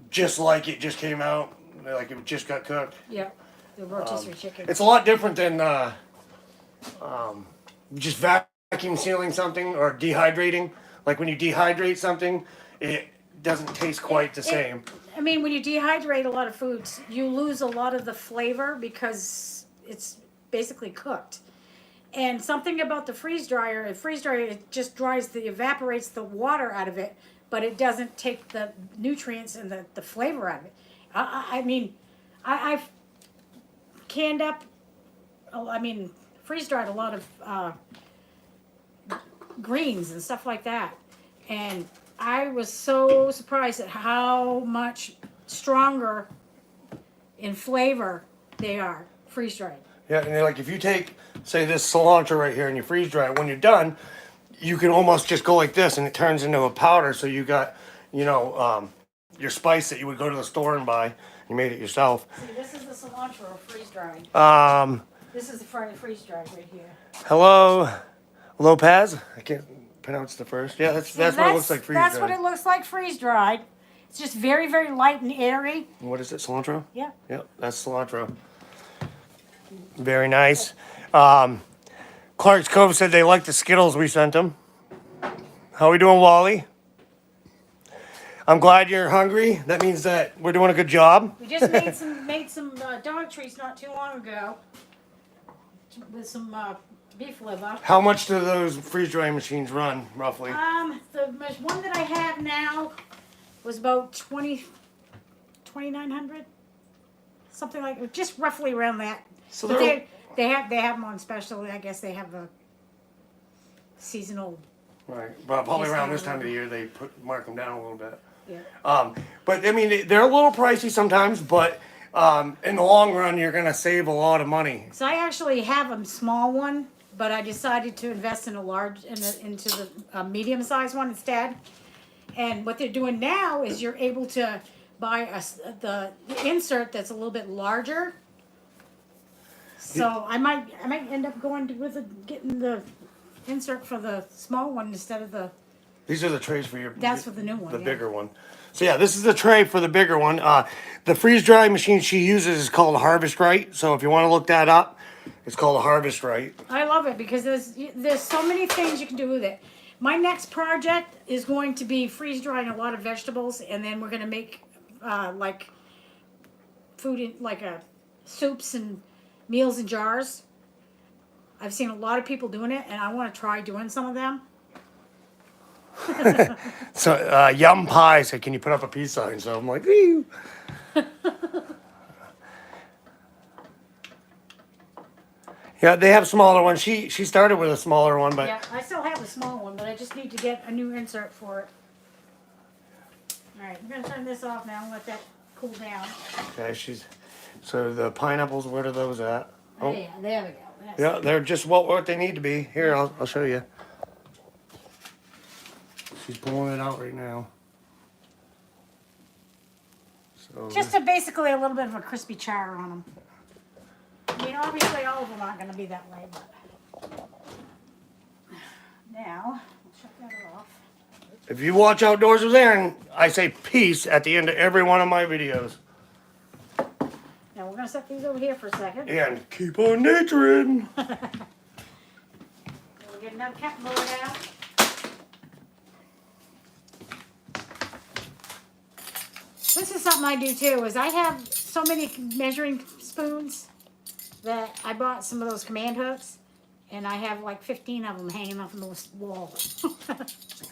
just like it just came out, like it just got cooked. Yeah. The rotisserie chicken. It's a lot different than just vacuum sealing something or dehydrating. Like when you dehydrate something, it doesn't taste quite the same. When you dehydrate a lot of foods, you lose a lot of the flavor because it's basically cooked. And something about the freeze dryer, it just evaporates the water out of it, but it doesn't take the nutrients and the flavor out of it. canned up, I mean, freeze dried a lot of greens and stuff like that. And I was so surprised at how much stronger in flavor they are freeze dried. Yeah, and they're like if you take, say, this cilantro right here and you freeze dry it, when you're done, you can almost just go like this and it turns into a powder. So you got, your spice that you would go to the store and buy. You made it yourself. See, this is the cilantro freeze dried. This is the freeze dried right here. Hello, Lopez. I can't pronounce the first. Yeah, that's what it looks like freeze That's dried. what it looks like freeze dried. It's just very, very light and airy. What is it, cilantro? Yeah. Yep, that's cilantro. Very nice. Clark's Cove said they liked the Skittles we sent them. How we doing, Wally? I'm glad you're hungry. That means that we're doing a good job. We just made some dog treats not too long ago with some beef liver. How much do those freeze drying machines run, roughly? The one that I have now was about 2,900, something like, just roughly around that. So But they're- they have them on special. I guess they have the seasonal. Right, well, probably Just around kinda this time of the year they mark them down a little bit. Yeah. But I mean, they're a little pricey sometimes, but in the long run, you're gonna save a lot of money. So I actually have a small one, but I decided to invest in into the medium-sized one instead. And what they're doing now is you're able to buy the insert that's a little bit larger. So I might end up getting the insert for the small one instead of the. These are the trays for your. That's for the new one, The yeah. bigger one. So yeah, this is the tray for the bigger one. The freeze dry machine she uses is called Harvest Right. So if you want to look that up, it's called Harvest Right. I love it because there's so many things you can do with it. My next project is going to be freeze drying a lot of vegetables, and then we're gonna make like food in soups and meals in jars. I've seen a lot of people doing it, and I want to try doing some of them. So Yum Pie said, "Can you put up a peace sign?" So I'm like, "Ew." Yeah, they have smaller ones. She started with a smaller one, but Yeah, I still have a small one, but I just need to get a new insert for it. All right, I'm gonna turn this off now and let that cool down. okay, so the pineapples. Where are those at? Oh. Yeah, there we go. That's Yeah, they're just what they need to be. Here, I'll show you. She's pulling it out right now. So Just basically a little bit of a crispy char on them. I mean, obviously all of them aren't going to be that way, but now we'll shut that off. if you watch Outdoors with Aaron, I say peace at the end of every one of my videos. Now we're going to set these over here for a second. And keep on naturing. We'll get another cat board out. This is something I do too. Is I have so many measuring spoons that I bought some of those command hooks, and I have like 15 of them hanging off the wall.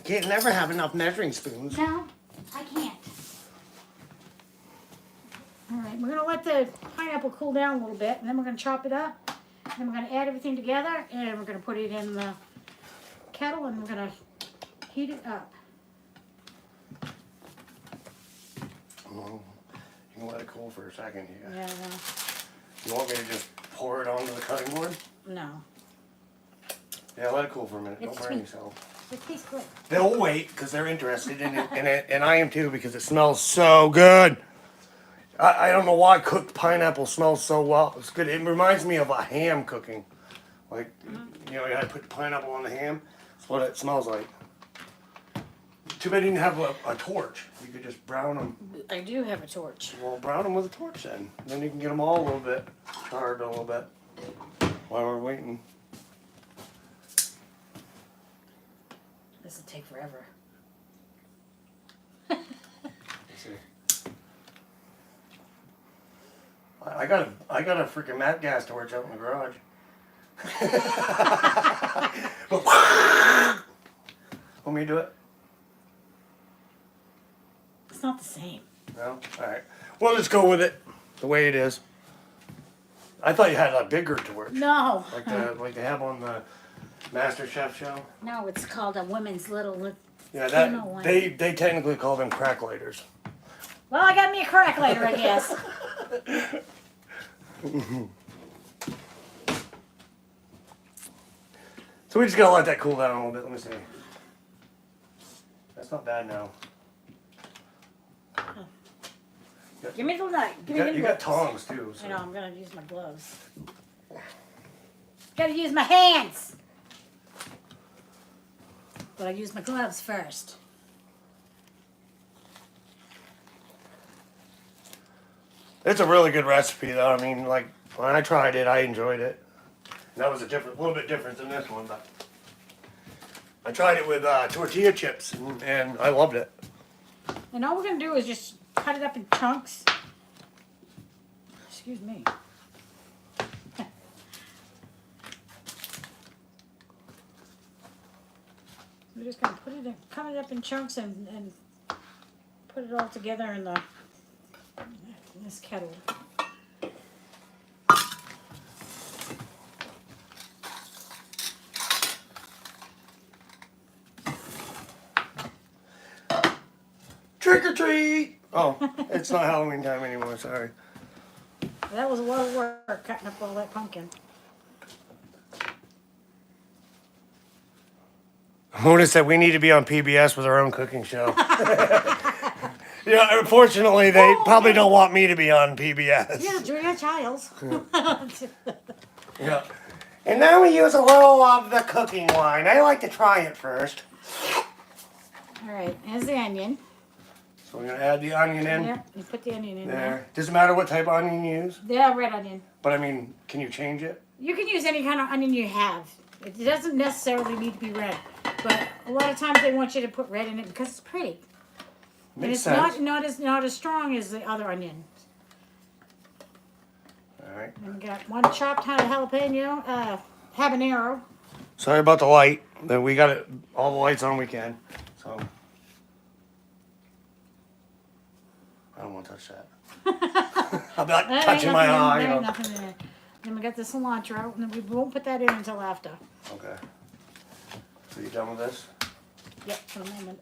Can't never have enough measuring spoons. No, I can't. All right, we're gonna let the pineapple cool down a little bit, and then we're gonna chop it up. Then we're gonna add everything together, and we're gonna put it in the kettle, and we're gonna heat it up. You can let it cool for a second here. Yeah, You want me to just pour it onto the cutting board? no, Yeah, let it cool for a minute. It's Don't burn sweet. yourself. it tastes good. They'll wait because they're interested in it, and I am too because it smells so good. I don't know why cooked pineapple smells so well. It's good. It reminds me of a ham cooking. Like, you gotta put pineapple on the ham. That's what it smells like. Too bad you didn't have a torch. You could just brown them. I do have a torch. Well, brown them with a torch then. Then you can get them all a little bit charred a little bit while we're waiting. This will take forever. Let's see. I got a freaking mat gas torch out in the garage. Want me to do it? It's not the same. No? Alright. Well, let's go with it the way it is. I thought you had a bigger torch, No. like they have on the Master Chef show. No, it's called a women's little. Yeah, Tuna one. they technically call them crack lighters. Well, I got me a crack later, I guess. So we just gotta let that cool down a little bit. Let me see. That's not bad now. Give me the knife. Give You me got, the you got gloves. tongs too. So. I know, I'm gonna use my gloves. Gotta use my hands. But I use my gloves first. It's a really good recipe though. I mean, like when I tried it, I enjoyed it. That was a little bit different than this one, but I tried it with tortilla chips and I loved it. And all we're gonna do is just cut it up in chunks. Excuse me. We're just gonna cut it up in chunks and put it all together in this kettle. Trick or treat! Oh, it's not Halloween time anymore. Sorry. That was a lot of work cutting up all that pumpkin. Mona said we need to be on PBS with our own cooking show. Yeah, unfortunately, they probably don't want me to be on PBS. Yeah, Julia Childs. Yeah. And now we use a little of the cooking wine. I like to try it first. All right, here's the onion. So we're gonna add the onion in Yeah, you put the onion in there. Doesn't matter what type of onion you use, Yeah, red onion. but I mean, can you change it? You can use any kind of onion you have. It doesn't necessarily need to be red, but a lot of times they want you to put red in it because it's pretty. And Makes it's sense. not as strong as the other onion. All right. And we got one chopped jalapeno, habanero. Sorry about the light. Then we got it all the lights on weekend. So I don't want to touch that. I'm not There ain't touching my nothing in- eye. there You ain't know. nothing in there. Then we got the cilantro, and then we won't put that in until after. Okay. So you done with this? Yep, for the moment.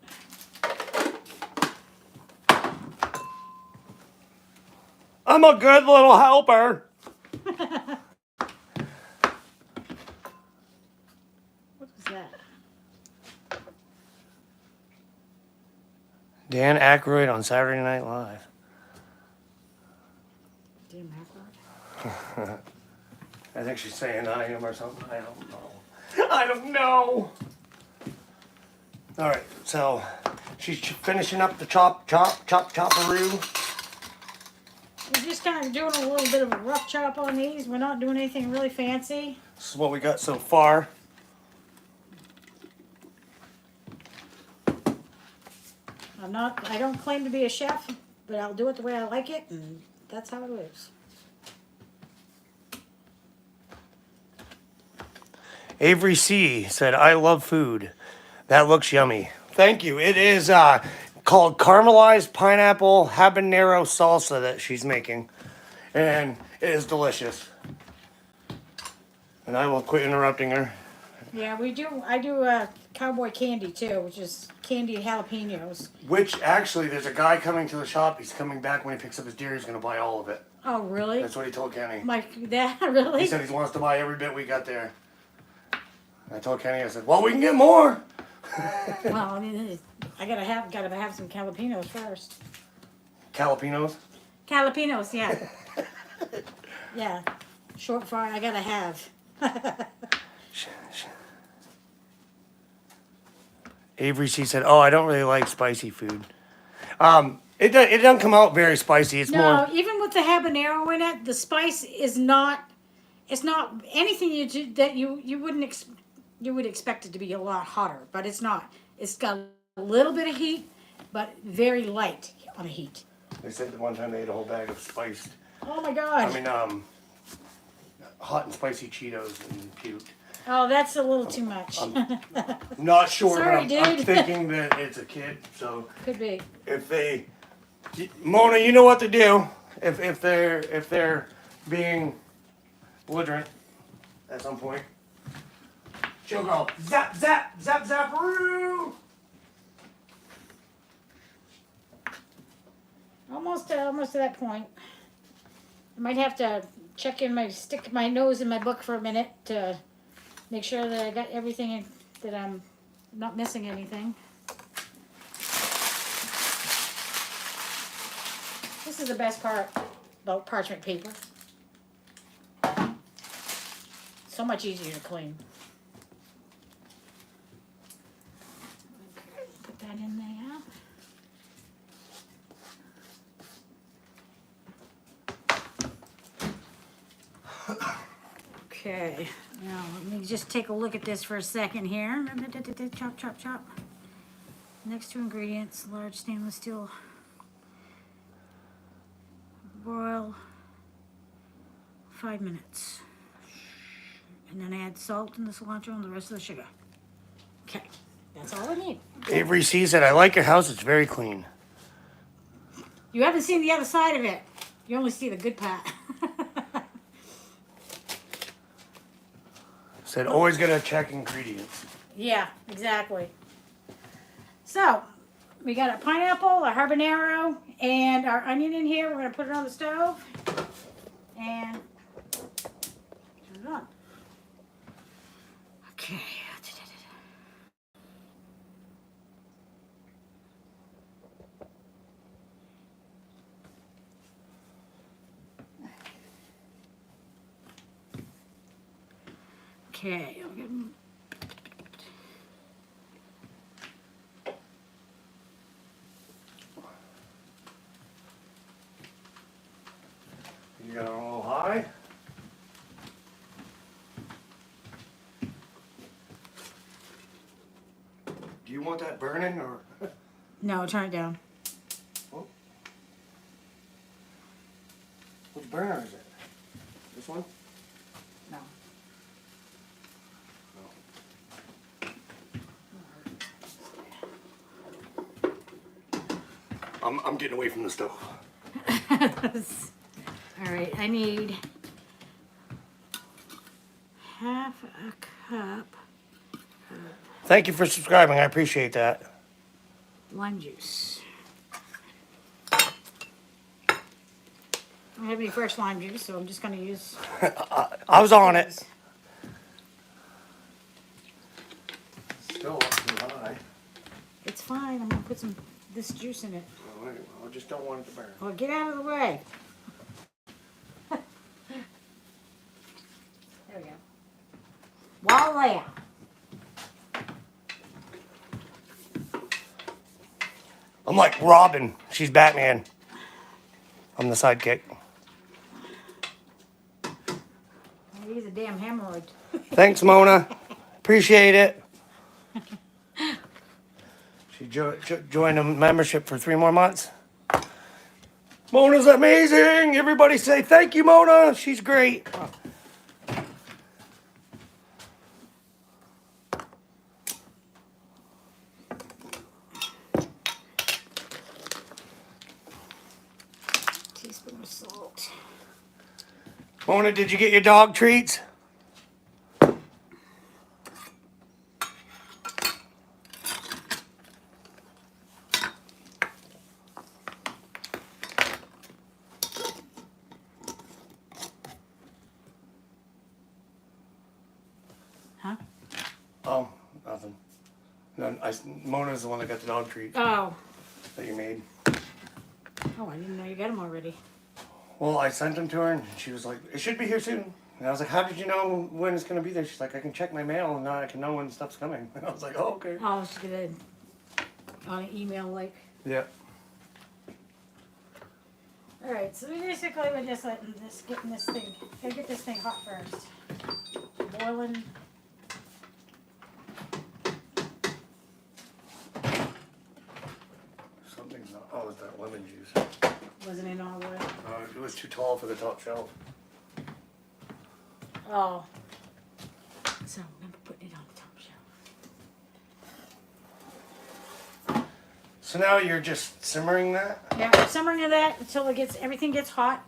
I'm a good little helper. What was that? Dan Aykroyd on Saturday Night Live. Damn Aykroyd. I think she's saying I am or something. I don't know. I don't know. All right, so she's finishing up the chopperoo. We're just kind of doing a little bit of a rough chop on these. We're not doing anything really fancy. This is what we got so far. I don't claim to be a chef, but I'll do it the way I like it, and that's how it is. Avery C said, I love food. That looks yummy. Thank you. It is called caramelized pineapple habanero salsa that she's making. And it is delicious. And I will quit interrupting her. Yeah, I do cowboy candy too, which is candied jalapenos. Which actually, there's a guy coming to the shop. He's coming back when he picks up his deer. He's going to buy all of it. Oh, really? That's what he told Kenny. That really? He said he wants to buy every bit we got there. I told Kenny, I said, well, we can get more. Well, I mean, I gotta have some jalapenos first. Jalapenos? Jalapenos, yeah. Yeah. Short for I gotta have. Avery C said, oh, I don't really like spicy food. It doesn't come out very spicy. It's No, more. even with the habanero in it, the spice is not. It's not anything you do that you wouldn't you would expect it to be a lot hotter, but it's not. It's got a little bit of heat, but very light on the heat. They said that one time they ate a whole bag of spiced. Oh my god! I mean, hot and spicy Cheetos and puked. Oh, that's a little too much. Not sure, Sorry, but I'm dude. thinking that it's a kid. So Could be. if they, Mona, you know what to do. If they're being belligerent at some point. She'll go zap, zap, zap, zap-roo! Almost to that point. I might have to stick my nose in my book for a minute to make sure that I got everything in, that I'm not missing anything. This is the best part about parchment paper. So much easier to clean. Okay, put that in there. Okay, now let me just take a look at this for a second here. Chop, chop, chop. Next two ingredients, large stainless steel. Boil 5 minutes. And then add salt and the cilantro and the rest of the sugar. Okay, that's all I need. Avery sees it. I like your house. It's very clean. You haven't seen the other side of it. You only see the good part. Said always gotta check ingredients. Yeah, exactly. So, we got a pineapple, a habanero, and our onion in here. We're going to put it on the stove. And turn it on. Okay. Okay, I'll get You got it a little high. Do you want that burning or? No, turn it down. Oh. Which burner is it? This one? No. I'm getting away from the stove. All right, I need half a cup Thank you for subscribing. I appreciate that. lime juice. I don't have any fresh lime juice, so I'm just going to use. I was on it. Still up too high. It's fine. I'm going to put this juice in it. All right, well, I just don't want it to burn. Well, get out of the way. There we go. Voila. I'm like Robin. She's Batman. I'm the sidekick. He's a damn hemorrhoid. Thanks, Mona. Appreciate it. She joined a membership for 3 more months. Mona's amazing. Everybody say thank you, Mona. She's great. Teaspoon of salt. Mona, did you get your dog treats? Huh? Oh, nothing. No, Mona's the one that got the dog treats Oh. that you made. Oh, I didn't know you got them already. Well, I sent them to her, and she was like, "It should be here soon." And I was like, "How did you know when it's gonna be there?" She's like, "I can check my mail, and now I can know when stuff's coming." And I was like, "Oh, okay." Oh, she's gonna on an email like. Yeah. All right, so basically we're just getting this thing. Gotta get this thing hot first. Boiling. Something's not. Oh, it's that lemon juice. Wasn't in all oil. It was too tall for the top shelf. Oh. So remember putting it on the top shelf. So now you're just simmering that. Yeah, we're simmering of that until everything gets hot,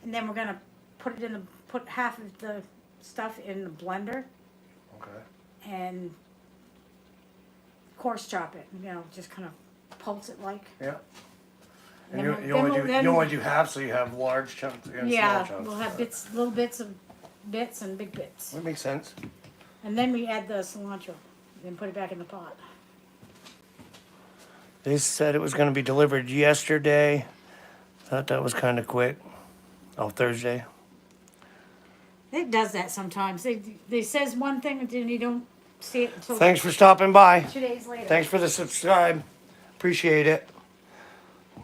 and then we're gonna put half of the stuff in the blender Okay. and coarse chop it. You know, just kind of pulse it like. Yeah. And And then you we'll- only then do we'll- you only do half, so you have large chunks and Yeah, small chunks. we'll have little bits and big bits. That makes sense. And then we add the cilantro, then put it back in the pot. They said it was going to be delivered yesterday. Thought that was kind of quick. Oh, Thursday. It does that sometimes. They says one thing and then you don't see it until Thanks for stopping by. 2 days later. Thanks for the subscribe. Appreciate it.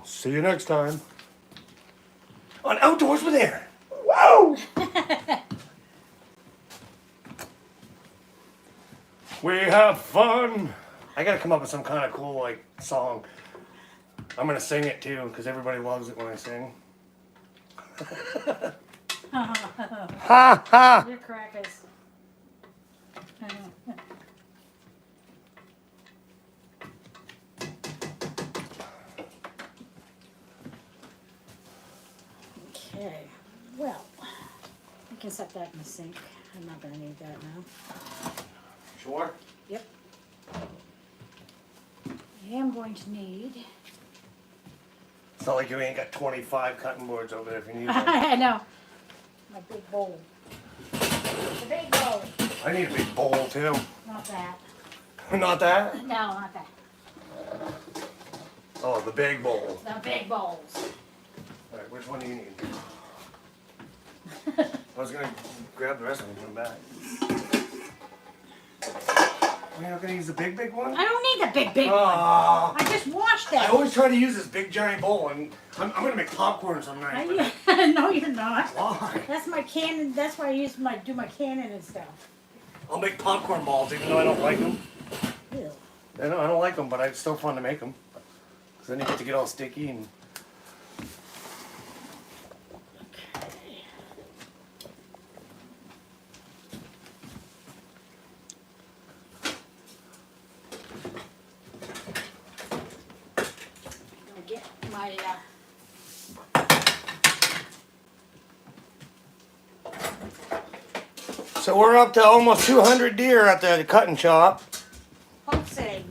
See you next time on Outdoors with Aaron. Whoa! We have fun. I gotta come up with some kind of cool like song. I'm gonna sing it too because everybody loves it when I sing. Ha ha! You're crackers. Okay, well, we can set that in the sink. I'm not gonna need that now. Sure. Yep. I am going to need. It's not like you ain't got 25 cutting boards over there if you need one. I know. My big bowl. The big bowl. I need a big bowl too. Not that. Not that? No, not that. Oh, the big bowl. The big bowls. Alright, which one do you need? I was gonna grab the rest of them and come back. You're not gonna use the big one? I don't need the big one. Aw. I just washed I it. always try to use this big giant bowl, and I'm gonna make popcorn some night. No, you're not. Why? That's my cannon. That's why I do my cannon and stuff. I'll make popcorn balls even though I don't like them. Ew. I don't like them, but it's still fun to make them. Cause then you get to get all sticky and. Okay. Gonna get my So we're up to almost 200 deer at the cutting shop. pulsing.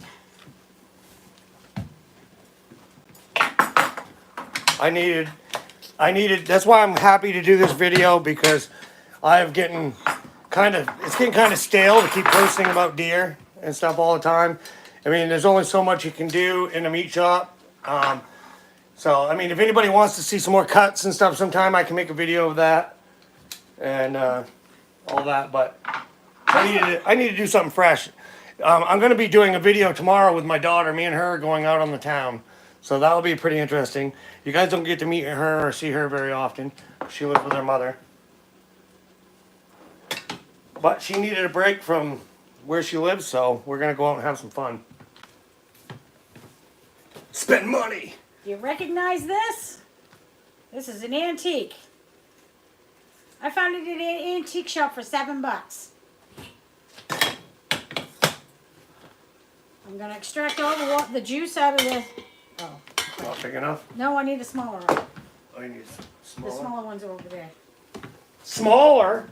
I needed, that's why I'm happy to do this video because I have getting it's getting kind of stale to keep posting about deer and stuff all the time. I mean, there's only so much you can do in a meat shop. So, I mean, if anybody wants to see some more cuts and stuff sometime, I can make a video of that and all that, but I need to do something fresh. I'm going to be doing a video tomorrow with my daughter, me and her going out on the town. So that'll be pretty interesting. You guys don't get to meet her or see her very often. She lives with her mother. But she needed a break from where she lives, so we're going to go out and have some fun. Spend money! Do you recognize this? This is an antique. I found it at an antique shop for $7. I'm gonna extract all the juice out of the. Oh Not big enough? no, I need a smaller one. Oh, you need The smaller. smaller ones are over there, Smaller?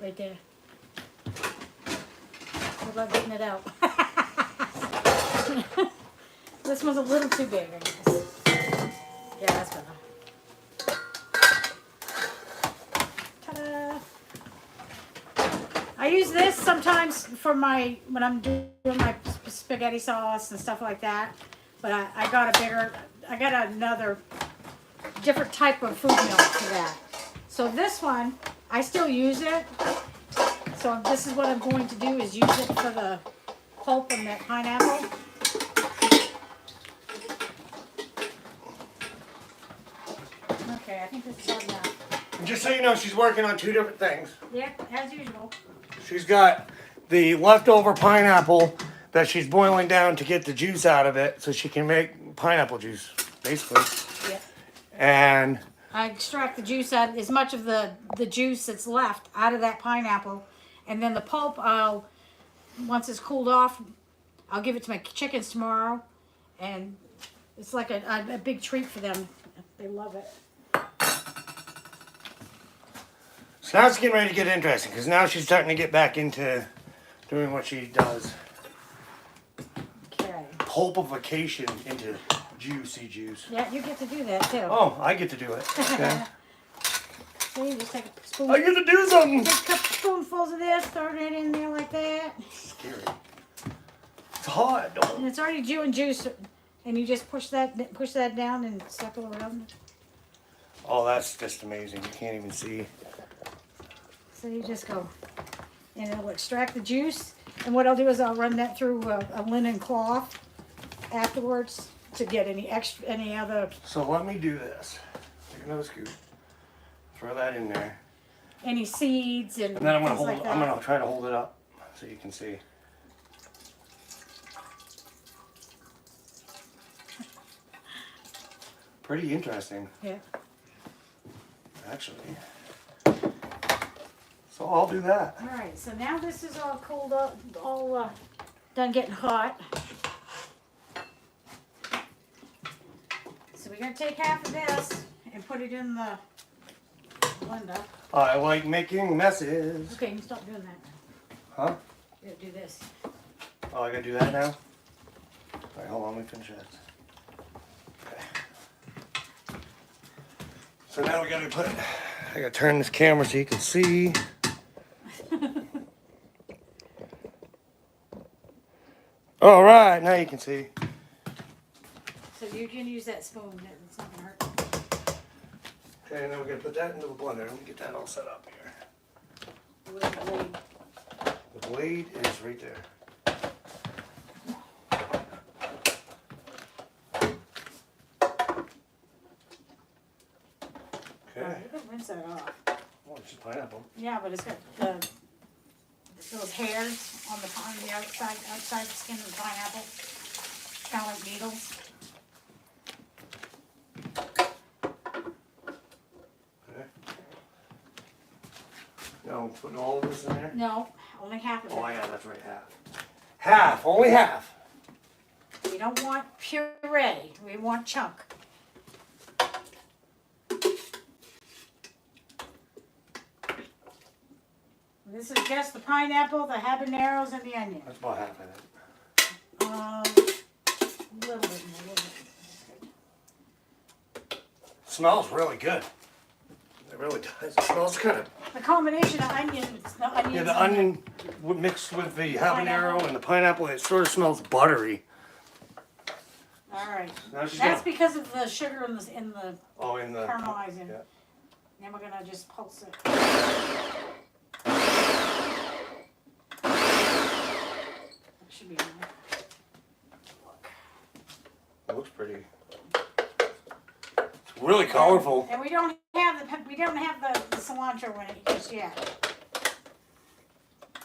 right there. What about getting it out? This one's a little too big, I guess. Yeah, that's better. Ta-da! I use this sometimes for when I'm doing my spaghetti sauce and stuff like that. But I got another different type of food milk for that. So this one, I still use it. So this is what I'm going to do is use it for the pulp and that pineapple. Okay, I think this is good enough. And just so you know, she's working on 2 different things. Yep, as usual. She's got the leftover pineapple that she's boiling down to get the juice out of it so she can make pineapple juice, basically. Yep. And I extract the juice out, as much of the juice that's left out of that pineapple. And then the pulp, once it's cooled off, I'll give it to my chickens tomorrow. And it's like a big treat for them. They love it. So now it's getting ready to get interesting because now she's starting to get back into doing what she does. Okay. Pulpification into juicy juice. Yeah, you get to do that too. Oh, I get to do it. Okay. So you just take a spoon. I get to do something. Take a couple spoonfuls of this, throw it in there like that. Scary. It's hot. And Don't. it's already juice, and you just push that down and circle around. Oh, that's just amazing. You can't even see. So you just go, and it'll extract the juice. And what I'll do is I'll run that through a linen cloth afterwards to get any other, So let me do this. Take another scoop. Throw that in there. any seeds and And then I'm gonna things hold. like that. I'm gonna try to hold it up so you can see. Pretty interesting, Yeah. actually. So I'll do that. All right. So now this is all cooled up, all done getting hot. So we're gonna take half of this and put it in the blender. I like making messes. Okay, you can stop doing that. Huh? You gotta do this. Oh, I gotta do that now? Alright, hold on, let me finish that. Okay. So now we gotta I gotta turn this camera so you can see. Alright, now you can see. So you can use that spoon. It's not gonna hurt. Okay, and then we're gonna put that into the blender. Let me get that all set up here. Where's the blade? The blade is right there. Okay. You can rinse that off. Oh, it's just pineapple. Yeah, but it's got those hairs on the outside the skin of the pineapple. Kind of like needles. Okay. Now, putting all of this in there? No, only half of it. Oh, yeah, that's right, half. Half, only half. We don't want puree. We want chunk. This is just the pineapple, the habaneros, and the onion. That's about half of it. A little bit more. Smells really good. It really does. It smells kind of. The combination of onions, the onions. Yeah, the and onion mixed with the habanero Pineapple. and the pineapple, it sort of smells buttery. All right. Now she's That's gonna, because of the sugar in the oh, in the. caramelizing. Yeah. Then we're gonna just pulse it. That should be enough. Look. It looks pretty. It's really colorful. And we don't have the cilantro in it just yet.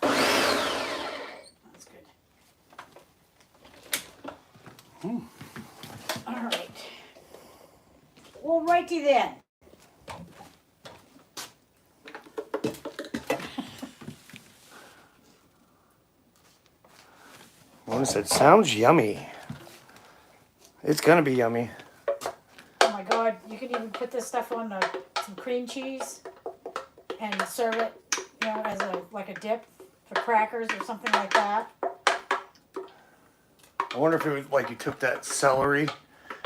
That's good. All right. Well, righty then. Mona said, sounds yummy. It's gonna be yummy. Oh my God! You can even put this stuff on some cream cheese and serve it, as like a dip for crackers or something like that. I wonder if it was like you took that celery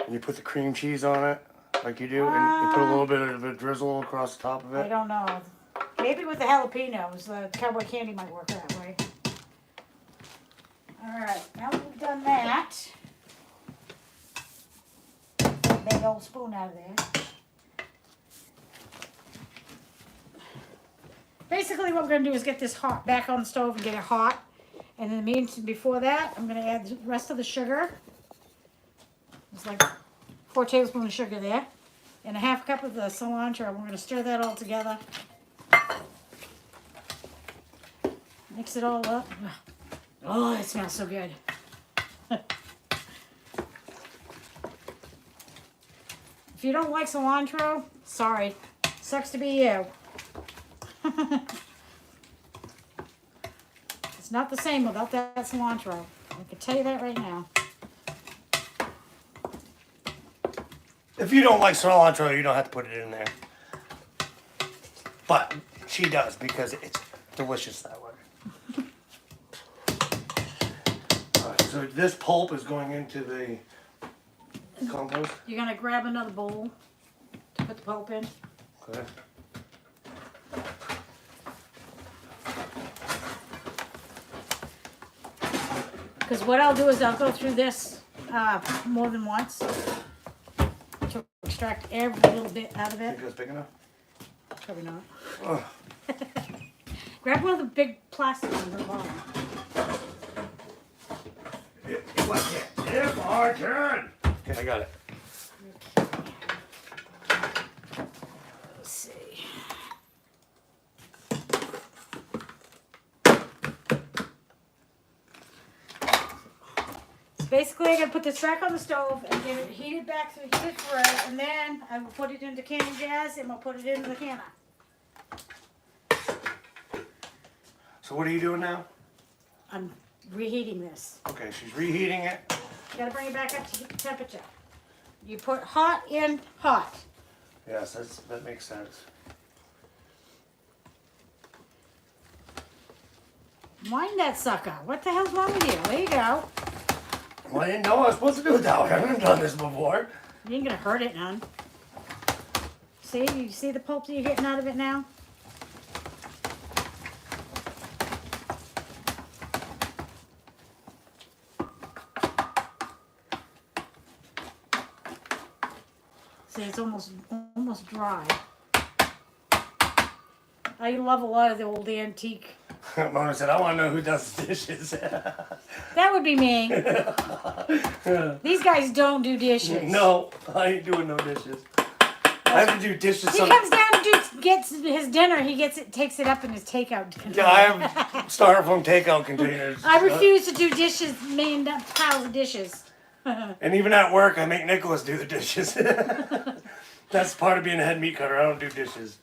and you put the cream cheese on it, like you do, and you put a little bit of a drizzle across the top of I it. don't know. Maybe with the jalapenos, the cowboy candy might work that way. All right, now we've done that. Get a big old spoon out of there. Basically, what we're gonna do is get this hot back on the stove and get it hot. And in the meantime, before that, I'm gonna add the rest of the sugar. It's like 4 tablespoons of sugar there, and a half cup of the cilantro. We're gonna stir that all together. Mix it all up. Oh, it smells so good. If you don't like cilantro, sorry. Sucks to be you. It's not the same without that cilantro. I can tell you that right now. If you don't like cilantro, you don't have to put it in there. But She does because it's delicious that way. Alright, so this pulp is going into the compost. You're gonna grab another bowl to put the pulp in. Okay. Because what I'll do is I'll go through this more than once to extract every little bit out of it. Think that's big enough? Probably not. Ugh. Grab one of the big plastic ones at the bottom. If I can. Okay, I got it. Let's see. So basically, I'm gonna put this back on the stove and get it heated back through heated through, and then I will put it into canning gas and we'll put it into the canner. So what are you doing now? I'm reheating this. Okay, she's reheating it. You gotta bring it back up to temperature. You put hot in hot. Yes, that makes sense. Wind that sucker. What the hell's wrong with you? There you go. Well, I didn't know I was supposed to do it that way. I haven't done this before. You ain't gonna hurt it none. See, you see the pulp that you're getting out of it now? See, it's almost dry. I love a lot of the old antique. Mona said, I want to know who does the dishes. That would be me. These guys don't do dishes. No, I ain't doing no dishes. I have to do dishes. He comes down and gets his dinner. He takes it up in his takeout dinner. Yeah, I have styrofoam takeout containers. I refuse to do dishes, million piles of dishes. And even at work, I make Nicholas do the dishes. That's part of being a head meat cutter. I don't do dishes.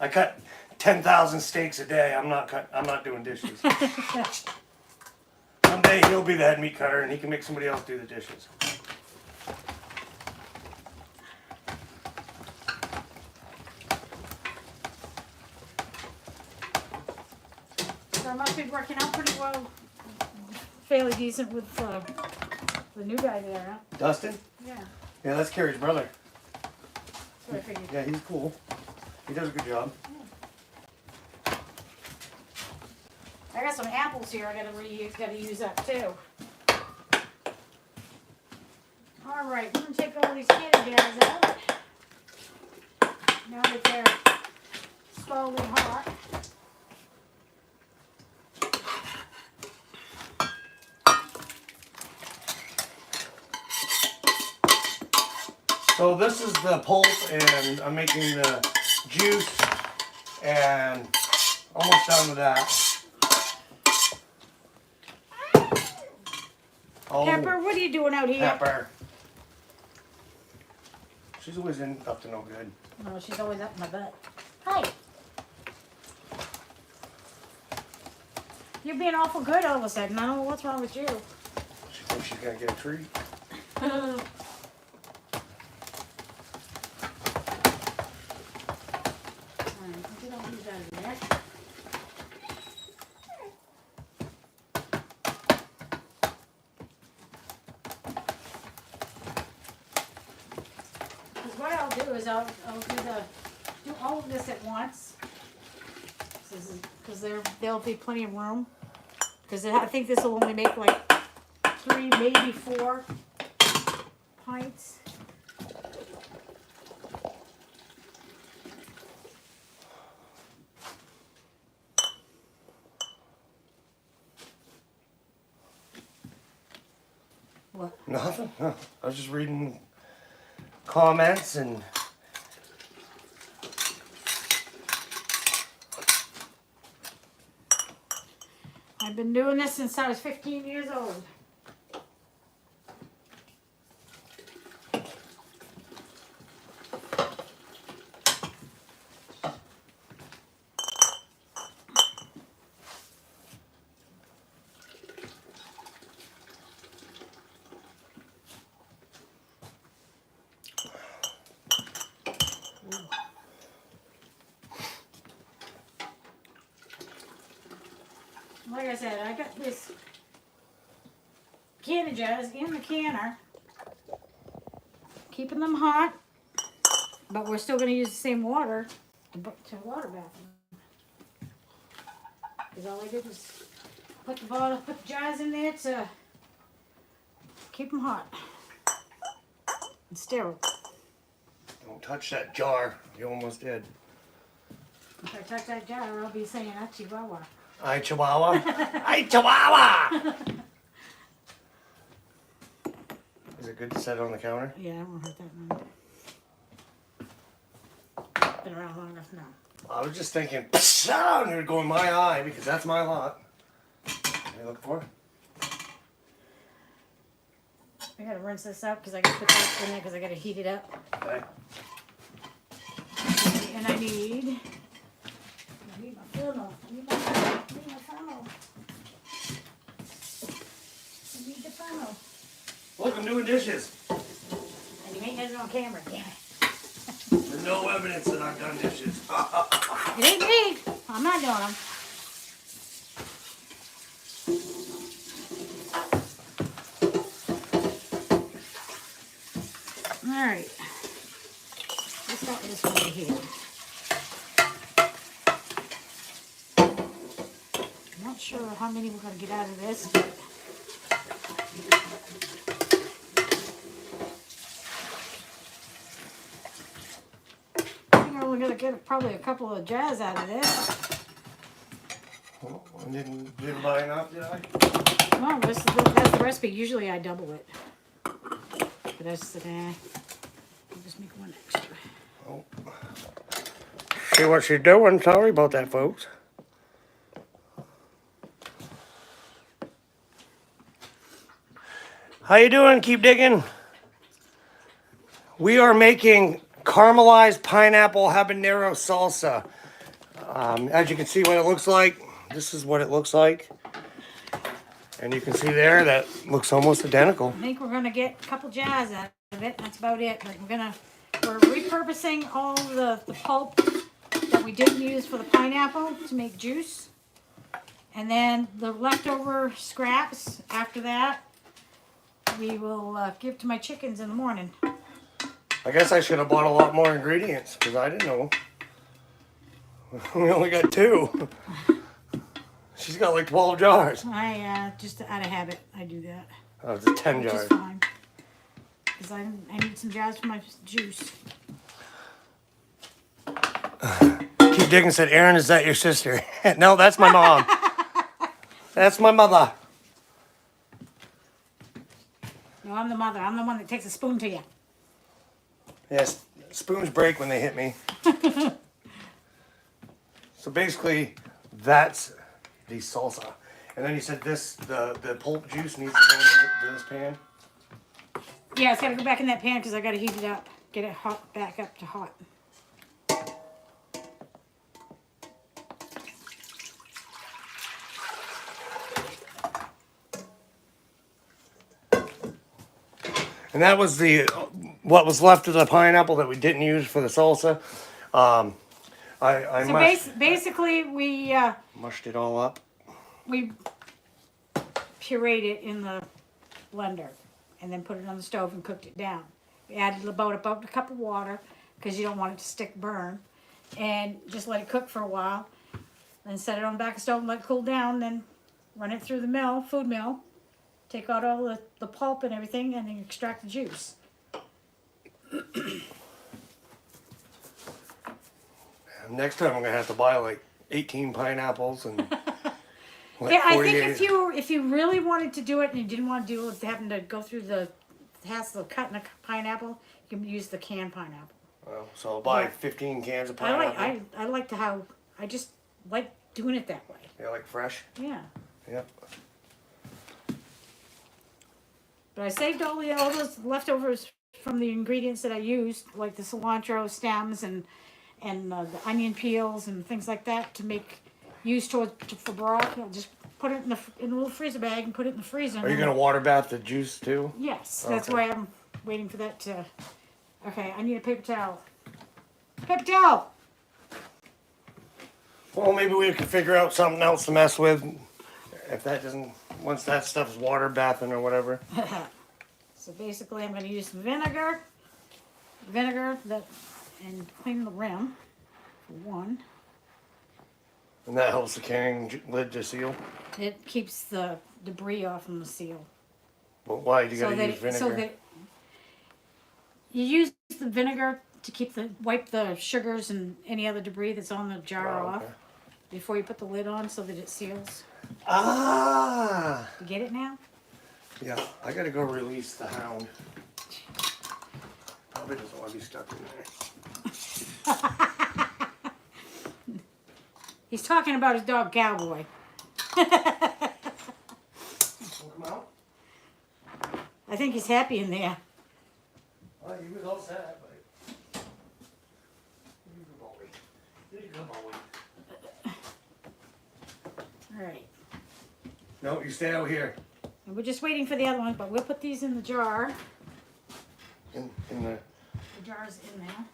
I cut 10,000 steaks a day. I'm not doing dishes. Someday he'll be the head meat cutter, and he can make somebody else do the dishes. So I must be working out pretty well, fairly decent with the new guy there, huh? Dustin? Yeah, Yeah, that's Carrie's brother. that's what I figured. Yeah, he's cool. He does a good job. I got some apples here. I gotta use that too. All right, I'm gonna take all these candy jars out. Now that they're slowly hot. So this is the pulp, and I'm making the juice, and almost done with that. Oh, Pepper, what are you doing out here? Pepper. She's always up to no good. No, she's always up my butt. Hi. You're being awful good all of a sudden. I don't know what's wrong with you. She thinks she's gonna get a treat. What I'll do is I'll do all of this at once, because there'll be plenty of room. Because I think this will only make like 3, maybe 4 pints. What? Nothing. No. I was just reading comments and. I've been doing this since I was 15 years old. like I said, I got this canner jars in the canner, keeping them hot, but we're still going to use the same water to water bath them. Because all I did was put the jars in there to keep them hot and sterile. Don't touch that jar. You almost did. If I touch that jar, I'll be saying that's Chihuahua. Hi, Chihuahua. Hi, Chihuahua. Is it good to set it on the counter? Yeah, I won't hurt that one. Been around long enough now. I was just thinking, and you're going my eye because that's my lot. What are you looking for? I gotta rinse this up because I gotta put that in there because I gotta heat it up. Okay. And I need my funnel. I need my funnel. I need the funnel. Look, I'm doing dishes. And you ain't got it on camera, damn it. There's no evidence that I've done dishes. It ain't me. I'm not doing them. Alright. Let's start with this one right here. I'm not sure how many we're going to get out of this, but I think we're going to get probably a couple of jars out of this. Oh, I didn't buy enough, did I? Well, that's the recipe. Usually I double it. But that's I'll just make one extra. Oh. See what she's doing. Sorry about that, folks. How you doing? Keep digging. We are making caramelized pineapple habanero salsa. As you can see what it looks like, this is what it looks like. And you can see there that looks almost identical. I think we're gonna get a couple jars out of it. That's about it. But we're repurposing all the pulp that we didn't use for the pineapple to make juice. And then the leftover scraps after that, we will give to my chickens in the morning. I guess I should have bought a lot more ingredients because I didn't know. We only got 2. She's got like 12 jars. I just out of habit, I do that. Oh, it's 10 Which jars. is fine. Because I need some jars for my juice. Keep digging said, Aaron, is that your sister? No, that's my mom. That's my mother. No, I'm the mother. I'm the one that takes a spoon to you. Yes, spoons break when they hit me. So basically, that's the salsa. And then you said the pulp juice needs to go into this pan. Yeah, it's got to go back in that pan because I got to heat it up. Get it hot, back up to hot. And that was what was left of the pineapple that we didn't use for the salsa. I Basically, we mushed it all up. pureed it in the blender and then put it on the stove and cooked it down. We added about a cup of water because you don't want it to stick burn, and just let it cook for a while. Then set it on the back of the stove and let it cool down. Then run it through the food mill. Take out all the pulp and everything, and then extract the juice. Next time I'm gonna have to buy like 18 pineapples and. Like Yeah, I 48. think if you really wanted to do it and you didn't want to deal with having to go through the hassle of cutting a pineapple, you can use the canned pineapple. Well, so I'll buy Yeah. 15 cans of pineapple. I like to how I just like doing it that way. Yeah, like fresh. Yeah. Yep. But I saved all those leftovers from the ingredients that I used, like the cilantro stems and the onion peels and things like that to make use for broth. I'll just put it in a little freezer bag and put it in the freezer. Are you gonna water bath the juice too? Yes, that's Okay. why I'm waiting for that to. Okay, I need a paper towel. Paper towel. Well, maybe we could figure out something else to mess with if that doesn't, once that stuff's water bathing or whatever. So basically, I'm going to use some vinegar that, and clean the rim for one. And that helps the carrying lid to seal. It keeps the debris off from the seal. But why do you gotta that use vinegar? so that you use the vinegar to keep wipe the sugars and any other debris that's on the jar Oh, off okay. before you put the lid on, so that it seals. Ah! You get it now? Yeah, I gotta go release the hound. Probably doesn't want to be stuck in there. He's talking about his dog Cowboy. Come out. I think he's happy in there. Well, he was all set, but. You go, boy. You go, boy. All right. No, you stay out here. And we're just waiting for the other one, but we'll put these in the jar. In the. The jar's in there.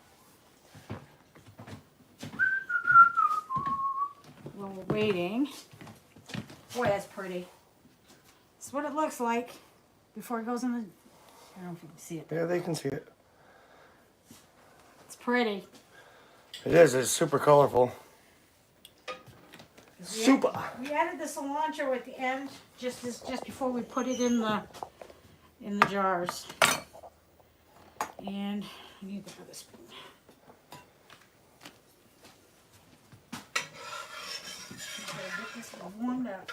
While we're waiting. Boy, that's pretty. That's what it looks like before it goes in the. I don't know if you can see it. Yeah, they can see it. It's pretty. It is. It's super colorful. Super. We added the cilantro at the end, just before we put it in the jars. And I need the other spoon. Gotta get this warmed up.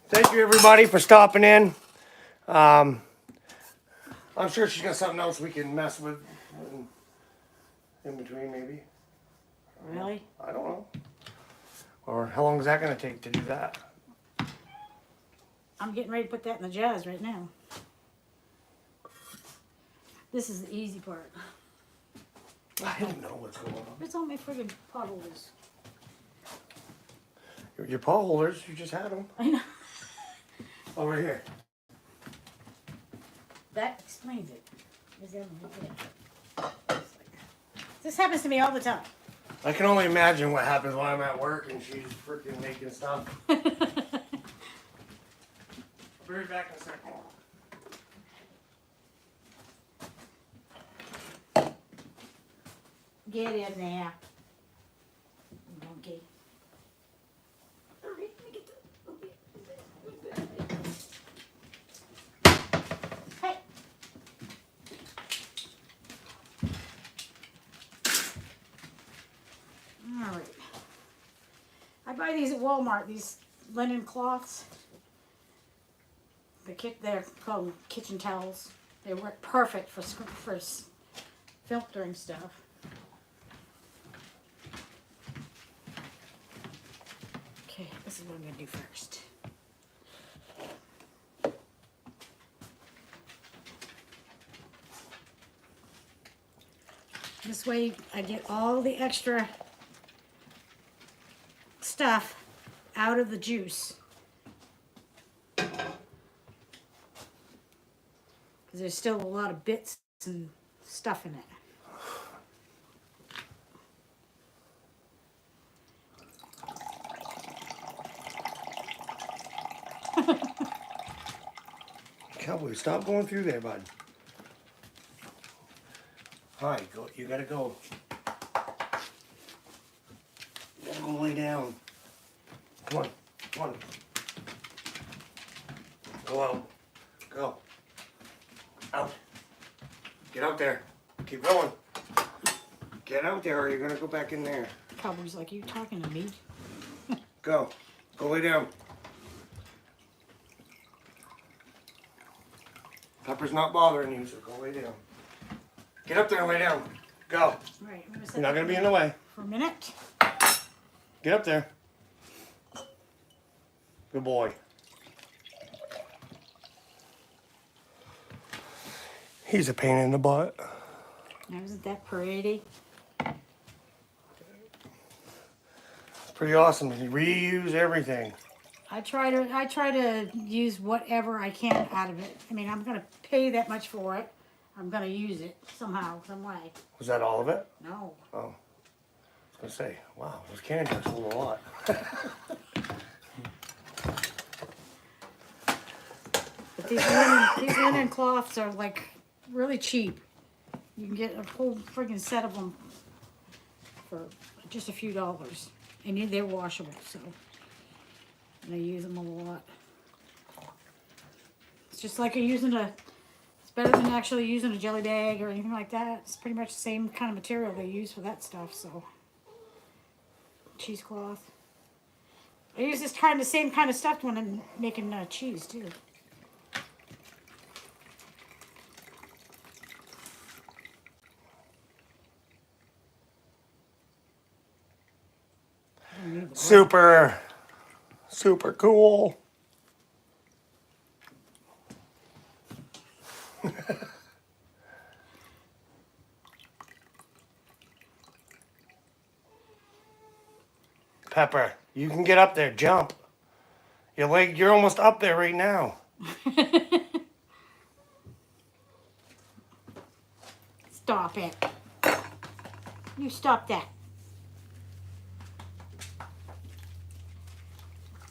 Thank you, everybody, for stopping in. I'm sure she's got something else we can mess with in between, maybe. Really? I don't know. Or how long is that going to take to do that? I'm getting ready to put that in the jars right now. This is the easy part. I don't know what's going on. Where's all my friggin' pot holders? Your paw holders, you just had them. I know. Oh, right here. That explains it. Where's the other one? Yeah. This happens to me all the time. I can only imagine what happens when I'm at work and she's freaking making stuff. I'll be right back in a second. Get in there. Monkey. Alright, let me get the. Hey. Alright. I buy these at Walmart, these linen cloths. They're called kitchen towels. They work perfect for filtering stuff. Okay, this is what I'm gonna do first. This way I get all the extra stuff out of the juice. Because there's still a lot of bits and stuff in it. Cowboy, stop going through there, bud. Hi, go. You gotta go. You gotta go lay down. Come on, come on. Go out. Go. Out. Get out there. Keep going. Get out there, or you're gonna go back in there. Cowboy's like, you talking to me? Go. Go lay down. Pepper's not bothering you, so go lay down. Get up there and lay down. Go. Right, I'm gonna set You're not that gonna be in the way. for a minute. Get up there. Good boy. He's a pain in the butt. Now, isn't that pretty? It's pretty awesome. You reuse everything. I try to use whatever I can out of it. I mean, I'm gonna pay that much for it. I'm gonna use it somehow, some way. Was that all of it? No. Oh. I say, wow, those can jugs hold a lot. But these linen cloths are like really cheap. You can get a whole friggin' set of them for just a few dollars, and they're washable. So, and I use them a lot. It's just like using a. It's better than actually using a jelly bag or anything like that. It's pretty much the same kind of material they use for that stuff. So, cheesecloth. I use this kind of same kind of stuff when I'm making cheese too. I don't need the bread. Super cool. Pepper, you can get up there, jump. You're almost up there right now. Stop it. You stop that.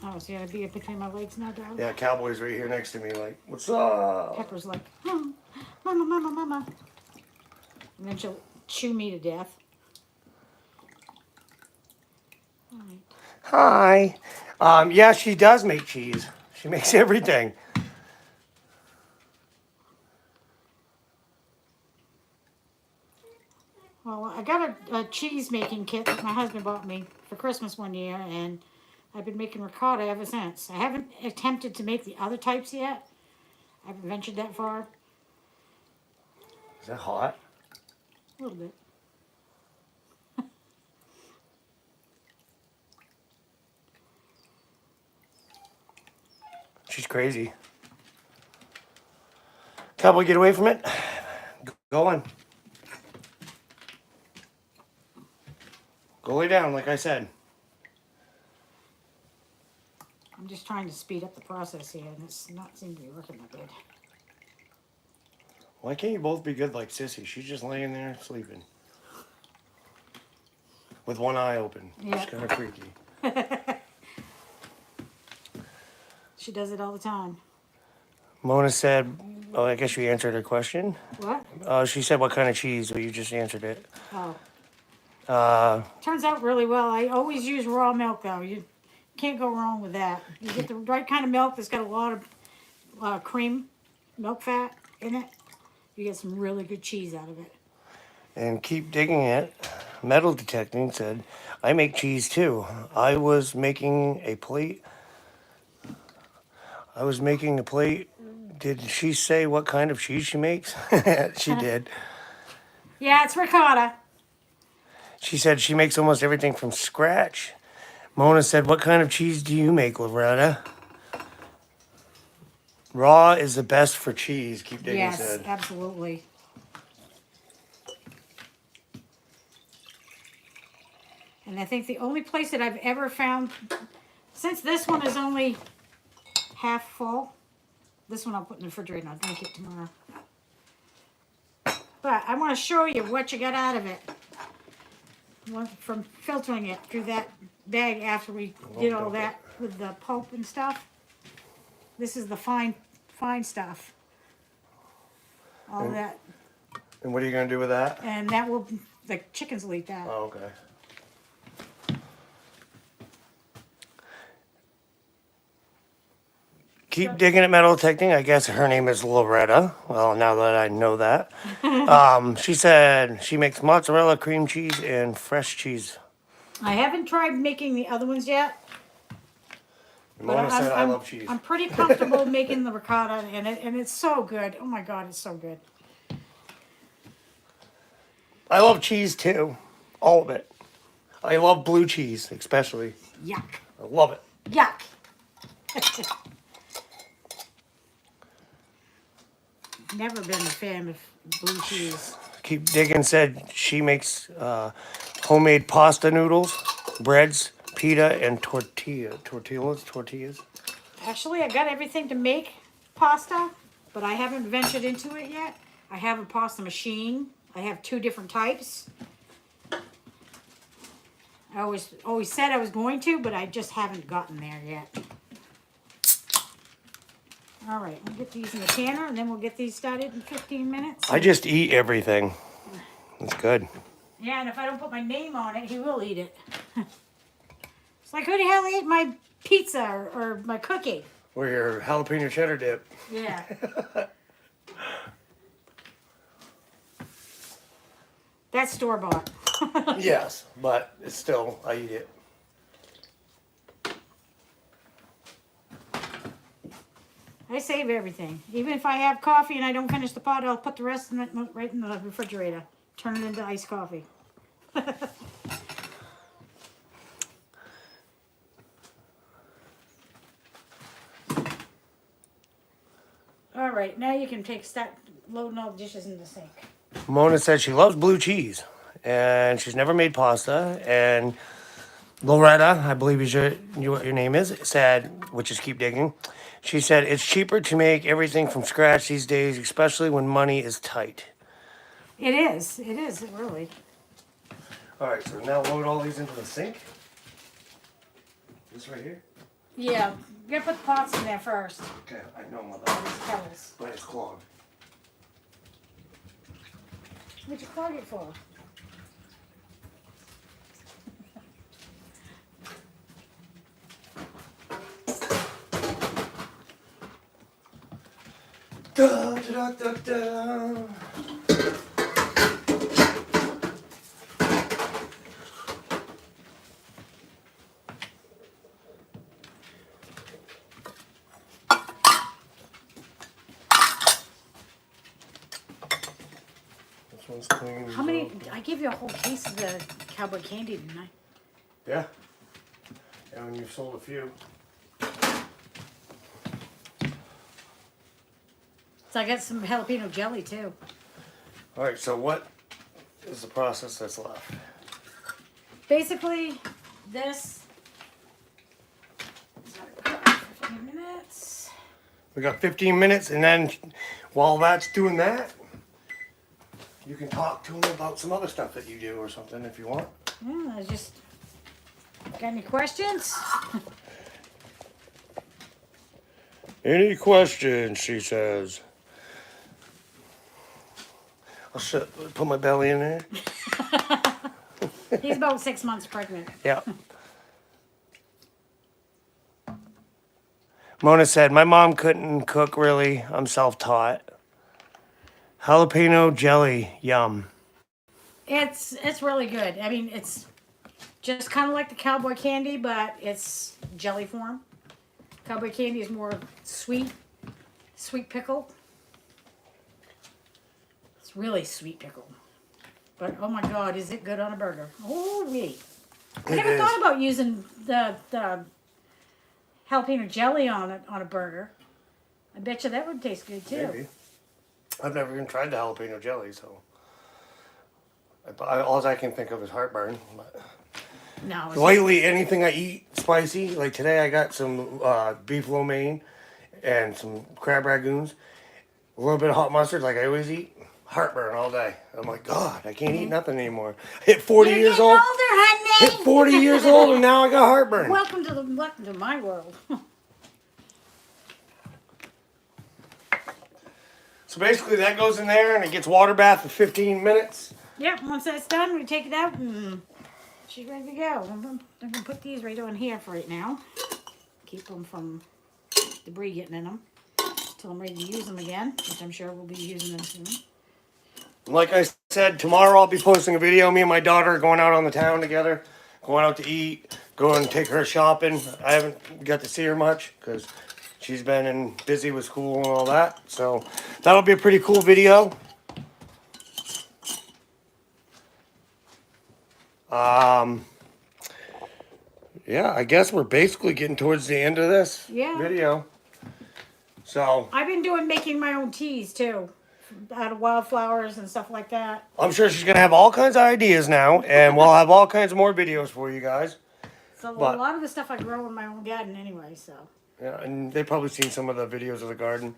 Oh, so you gotta be up between my legs now, darling? Yeah, Cowboy's right here next to me, like, what's up? Pepper's like, "Hmm, mama, mama, mama. And then she'll chew me to death. All right. Hi. Yeah, she does make cheese. She makes everything. Well, I got a cheese making kit that my husband bought me for Christmas one year, and I've been making ricotta ever since. I haven't attempted to make the other types yet. I haven't ventured that far. Is that hot? A little bit. She's crazy. Cowboy, get away from it. Go on. Go lay down, like I said. I'm just trying to speed up the process here, and it's not seeming to be working that good. Why can't you both be good like Sissy? She's just laying there sleeping. With one eye open. Yeah. It's kind of freaky. She does it all the time. Mona said, oh, I guess you answered her question. What? She said what kind of cheese, but you just answered it. Oh. Turns out really well. I always use raw milk, though. You can't go wrong with that. You get the right kind of milk that's got a lot of cream, milk fat in it. You get some really good cheese out of it. And keep digging it. Metal detecting said, I make cheese too. I was making a plate. Did she say what kind of cheese she makes? She did. Yeah, it's ricotta. She said she makes almost everything from scratch. Mona said, what kind of cheese do you make, Loretta? Raw is the best for cheese, Keep Digging Yes, said. absolutely. And I think the only place that I've ever found, since this one is only half full, this one I'll put in the refrigerator and I'll drink it tomorrow. But I want to show you what you got out of it. From filtering it through that bag after we did all that with the pulp and stuff. This is the fine stuff. All that. And what are you going to do with that? And that will, the chickens will eat that. Oh, okay. Keep digging at metal detecting. I guess her name is Loretta. Well, now that I know that. She said she makes mozzarella, cream cheese, and fresh cheese. I haven't tried making the other ones yet. Mona said I love cheese. I'm pretty comfortable making the ricotta, and it's so good. Oh my God, it's so good. I love cheese too. All of it. I love blue cheese, especially. Yuck. I love it. Yuck. Never been a fan of blue cheese. Keep Digging said she makes homemade pasta noodles, breads, pita, and tortillas. Actually, I got everything to make pasta, but I haven't ventured into it yet. I have a pasta machine. I have 2 different types. I always said I was going to, but I just haven't gotten there yet. All right, we'll get these in the canner, and then we'll get these started in 15 minutes. I just eat everything. It's good. Yeah, and if I don't put my name on it, he will eat it. It's like, who the hell ate my pizza or my cookie? Or your jalapeno cheddar dip. Yeah. That's store-bought. Yes, but it's still, I eat it. I save everything. Even if I have coffee and I don't finish the pot, I'll put the rest in it right in the refrigerator. Turn it into iced coffee. All right, now you can start loading all the dishes in the sink. Mona said she loves blue cheese, and she's never made pasta. And Loretta, I believe is what your name is, said, which is keep digging. She said it's cheaper to make everything from scratch these days, especially when money is tight. It is. It is, really. All right, so now load all these into the sink. This right here. Yeah, you gotta put the pots in there first. Okay, I know, mother. These kettles. But it's clogged. What'd you clog it for? Da, da, da, da. This one's clean. How many? I gave you a whole case of the cowboy candy, didn't I? Yeah. And when you've sold a few. So I got some jalapeno jelly too. All right, so what is the process that's left? Basically, this. 15 minutes. We got 15 minutes, and then while that's doing that, you can talk to them about some other stuff that you do or something if you want. Yeah, I just. Got any questions? Any questions, she says. I'll put my belly in there. He's about 6 months pregnant. Yeah. Mona said, my mom couldn't cook really. I'm self-taught. Jalapeno jelly, yum. It's really good. I mean, it's just kind of like the cowboy candy, but it's jelly form. Cowboy candy is more sweet pickle. It's really sweet pickle. But oh my God, is it good on a burger? Oh wait. I never is. thought about using the jalapeno jelly on a burger. I bet you that would taste good too. Maybe. I've never even tried the jalapeno jelly, so. All I can think of is heartburn. But No, it's lately, anything I eat spicy, like today I got some beef lo mein and some crab ragoons, a little bit of hot mustard like I always eat, heartburn all day. I'm like, God, I can't eat nothing anymore. Hit 40 You're years getting old. older, honey. Hit 40 years old and now I got heartburn. Welcome to my world. So basically that goes in there and it gets water bath for 15 minutes. Yep, once that's done, we take it out and she's ready to go. I'm gonna put these right on here for right now. Keep them from debris getting in them until I'm ready to use them again, which I'm sure we'll be using them soon. Like I said, tomorrow I'll be posting a video. Me and my daughter are going out on the town together, going out to eat, going to take her shopping. I haven't got to see her much because she's been busy with school and all that. So that'll be a pretty cool video. Yeah, I guess we're basically getting towards the end of this video. So I've been making my own teas too, out of wildflowers and stuff like that. I'm sure she's gonna have all kinds of ideas now, and we'll have all kinds of more videos for you guys. So But- a lot of the stuff I grow in my own garden anyway, so. Yeah, and they've probably seen some of the videos of the garden.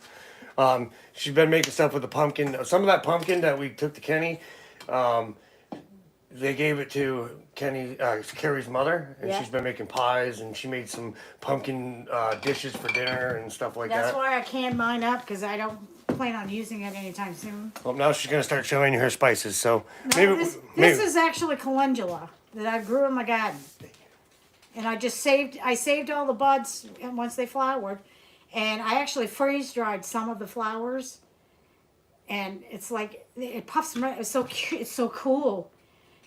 She's been making stuff with the pumpkin. Some of that pumpkin that we took to Kenny, they gave it to Carrie's mother, and Yeah. she's been making pies, and she made some pumpkin dishes for dinner and stuff like That's that. why I canned mine up, because I don't plan on using it anytime soon. Well, now she's gonna start showing you her spices. So No, maybe this is actually calendula that I grew in my garden. And I saved all the buds once they flowered. And I actually freeze dried some of the flowers. And it's like, it puffs, it's so cute, it's so cool.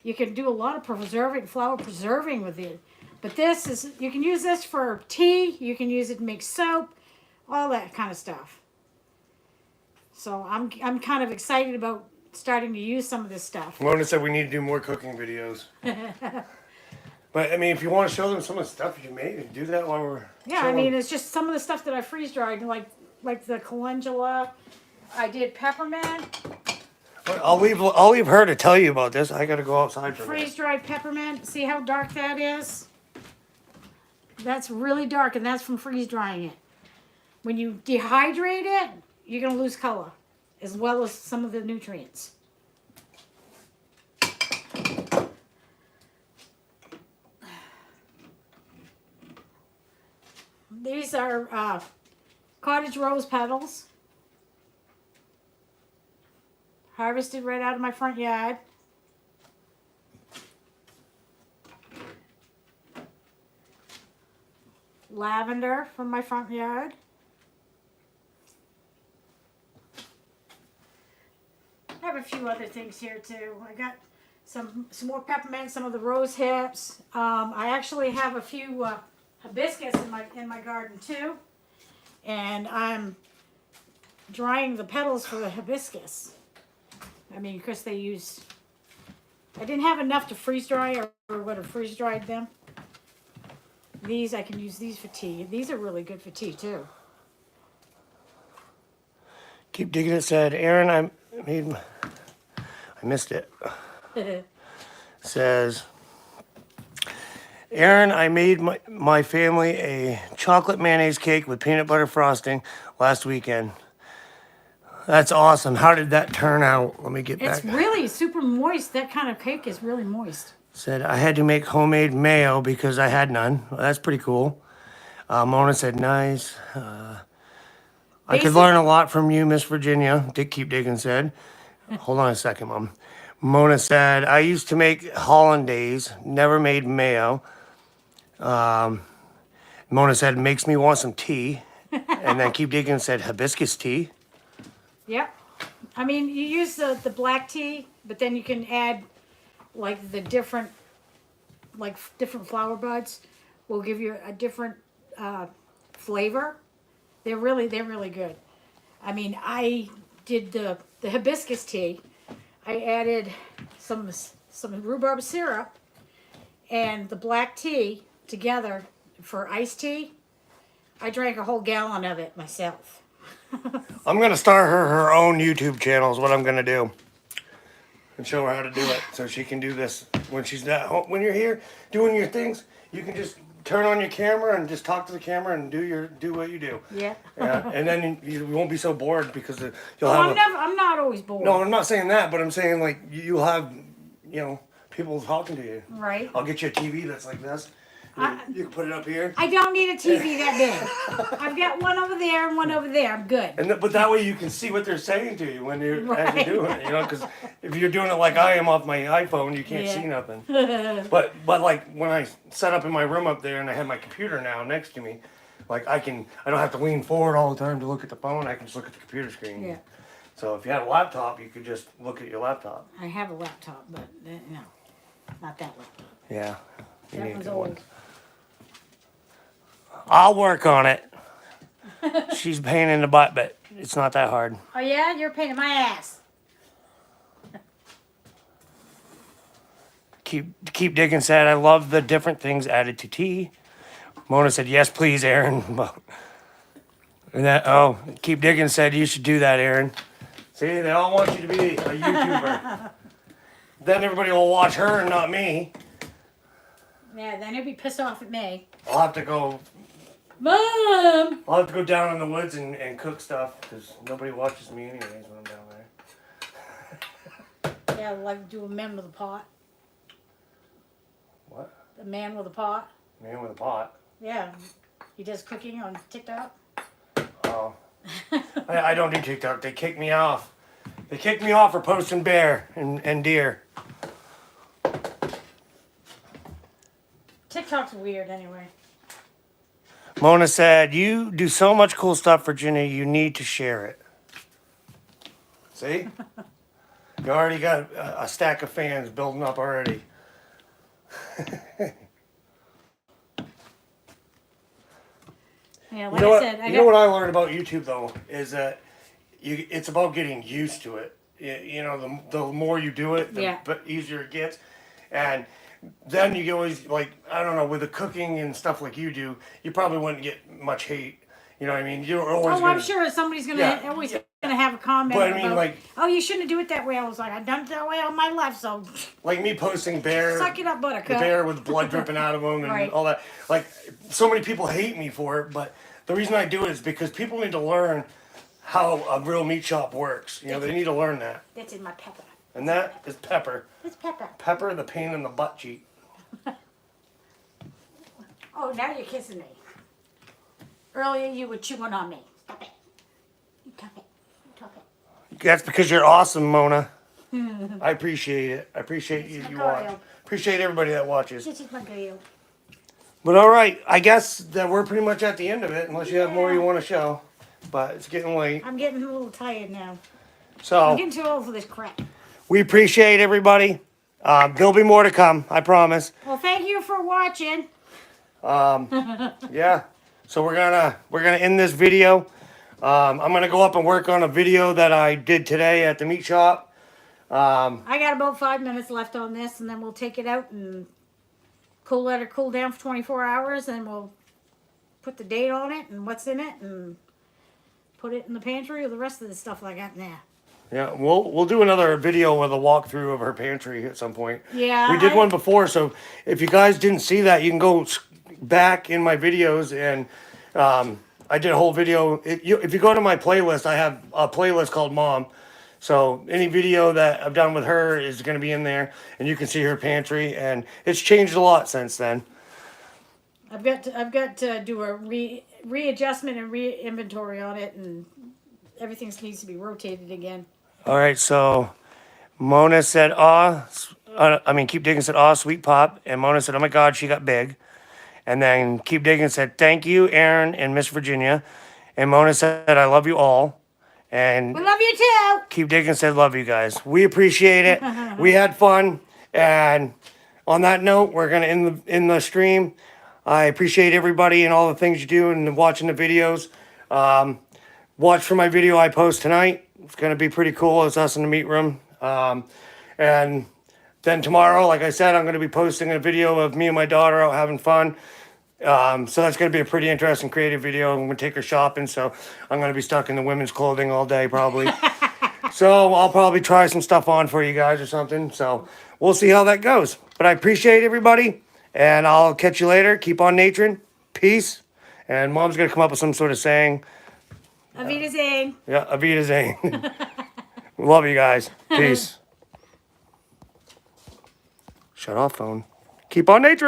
You can do a lot of flower preserving with it. But this is, you can use this for tea, you can use it to make soap, all that kind of stuff. So I'm kind of excited about starting to use some of this stuff. Mona said we need to do more cooking videos. But I mean, if you want to show them some of the stuff you made, do that while we're. Yeah, I mean, it's just some of the stuff that I freeze dried, like the calendula. I did peppermint, I'll leave her to tell you about this. I gotta go outside for a minute. freeze dried peppermint. See how dark that is? That's really dark, and that's from freeze drying it. When you dehydrate it, you're gonna lose color, as well as some of the nutrients. These are cottage rose petals, harvested right out of my front yard. Lavender from my front yard. I have a few other things here too. I got some more peppermint, some of the rose hips. I actually have a few hibiscus in my garden too, and I'm drying the petals for the hibiscus. I mean, because I didn't have enough to freeze dry, or would have freeze dried them. These, I can use these for tea. These are really good for tea too. Keep digging it. Said Aaron, I missed it. Says Aaron, I made my family a chocolate mayonnaise cake with peanut butter frosting last weekend. That's awesome. How did that turn out? Let me get It's back. really super moist. That kind of cake is really moist. Said I had to make homemade mayo because I had none. Well, that's pretty cool. Mona said nice. I could learn a lot from you, Miss Virginia. Keep digging said. Hold on a second, Mom. Mona said I used to make hollandaise, never made mayo. Mona said makes me want some tea. And then Keep Digging said hibiscus tea. Yep. I mean, you use the black tea, but then you can add like the different flower buds will give you a different flavor. They're really good. I mean, I did the hibiscus tea. I added some rhubarb syrup and the black tea together for iced tea. I drank a whole gallon of it myself. I'm gonna start her own YouTube channel is what I'm gonna do. And show her how to do it so she can do this when she's not home. When you're here doing your things, you can just turn on your camera and just talk to the camera and do what you do. Yeah. Yeah, and then you won't be so bored because you'll Oh, have. I'm not always bored. No, I'm not saying that, but I'm saying like you'll have, people talking to you. Right. I'll get you a TV that's like this. You can put it up here. I don't need a TV that big. I've got one over there and one over there. I'm good. But that way you can see what they're saying to you when as Right. you're doing it, because if you're doing it like I am off my iPhone, you can't Yeah. see nothing. But like when I set up in my room up there and I have my computer now next to me, like I don't have to lean forward all the time to look at the phone. I can just look at the computer screen. Yeah. So if you had a laptop, you could just look at your laptop. I have a laptop, but no, not that laptop. Yeah. You need That a one's good one. old. I'll work on it. She's a pain in the butt, but it's not that hard. Oh yeah, you're a pain in my ass. Keep digging said, I love the different things added to tea. Mona said, yes, please, Aaron. And Keep digging said, you should do that, Aaron. See, they all want you to be a YouTuber. Then everybody will watch her and not me. Yeah, then you'll be pissed off at me. I'll have to go Mom! down in the woods and cook stuff because nobody watches me anyways when I'm down there. Yeah, like do a men with a pot. a man with a pot. Man with a pot. Yeah, he does cooking on TikTok. Oh. I don't do TikTok. They kick me off. They kicked me off for posting bear and deer. TikTok's weird anyway. Mona said, "You do so much cool stuff, Virginia. You need to share it." See? You already got a stack of fans building up already. Yeah, like You know I what? said, You know what I learned about YouTube though is that it's about getting used to it. You know, the more you do it, the Yeah. easier it gets, and then you always like I don't know with the cooking and stuff like you do, you probably wouldn't get much hate. You know what I mean? You're always. Oh, I'm sure somebody's gonna Yeah. always gonna have a comment. But I mean, about, like- oh, you shouldn't do it that way. I was like, I've done it that way all my life, so Like me posting bear, suck it up, the Buttercup. bear with blood dripping out of him and Right. all that. Like so many people hate me for it, but the reason I do it is because people need to learn how a real meat shop works. You know, they need to learn that. This is my pepper. And that is Pepper. It's pepper. Pepper, the pain in the butt cheek. Oh, now you're kissing me. Earlier you were chewing on me. Stop it. You tuck it. You tuck it. That's because you're awesome, Mona. I appreciate it. I appreciate you. my You girl. watch. Appreciate everybody that watches. This is my girl. But all right, I guess that we're pretty much at the end of it, unless you have more you want to show. But it's getting late, I'm getting a little tired now. I'm so getting too old for this crap. we appreciate everybody. There'll be more to come, I promise. Well, thank you for watching. Yeah. So we're gonna end this video. I'm gonna go up and work on a video that I did today at the meat shop. I got about 5 minutes left on this, and then we'll take it out and let it cool down for 24 hours, and we'll put the date on it and what's in it, and put it in the pantry with the rest of the stuff I got in there. Yeah, we'll do another video with a walkthrough of her pantry at some point. Yeah, We did one before, so if you guys didn't see that, you can go back in my videos and I did a whole video. If you go to my playlist, I have a playlist called Mom. So any video that I've done with her is going to be in there, and you can see her pantry, and it's changed a lot since then. I've got to do a readjustment and re-inventory on it, and everything needs to be rotated again. All right, so Mona said, Keep Digging said, "Aw, sweet pop," and Mona said, "Oh my God, she got big." And then Keep Digging said, "Thank you, Aaron and Miss Virginia," and Mona said, "I love you all." And We love you too. Keep Digging said, "Love you guys. We appreciate it. We had fun." And on that note, we're gonna end the stream. I appreciate everybody and all the things you do and watching the videos. Watch for my video I post tonight. It's gonna be pretty cool. It's us in the meat room. And then tomorrow, like I said, I'm gonna be posting a video of me and my daughter out having fun. So that's going to be a pretty interesting creative video. I'm going to take her shopping, so I'm going to be stuck in the women's clothing all day probably. So I'll probably try some stuff on for you guys or something. So we'll see how that goes. But I appreciate everybody, and I'll catch you later. Keep on naturing. Peace. And Mom's going to come up with some sort of saying. Avita Zane. Yeah, Avita Zane. Love you guys. Peace. Shut off phone. Keep on naturing.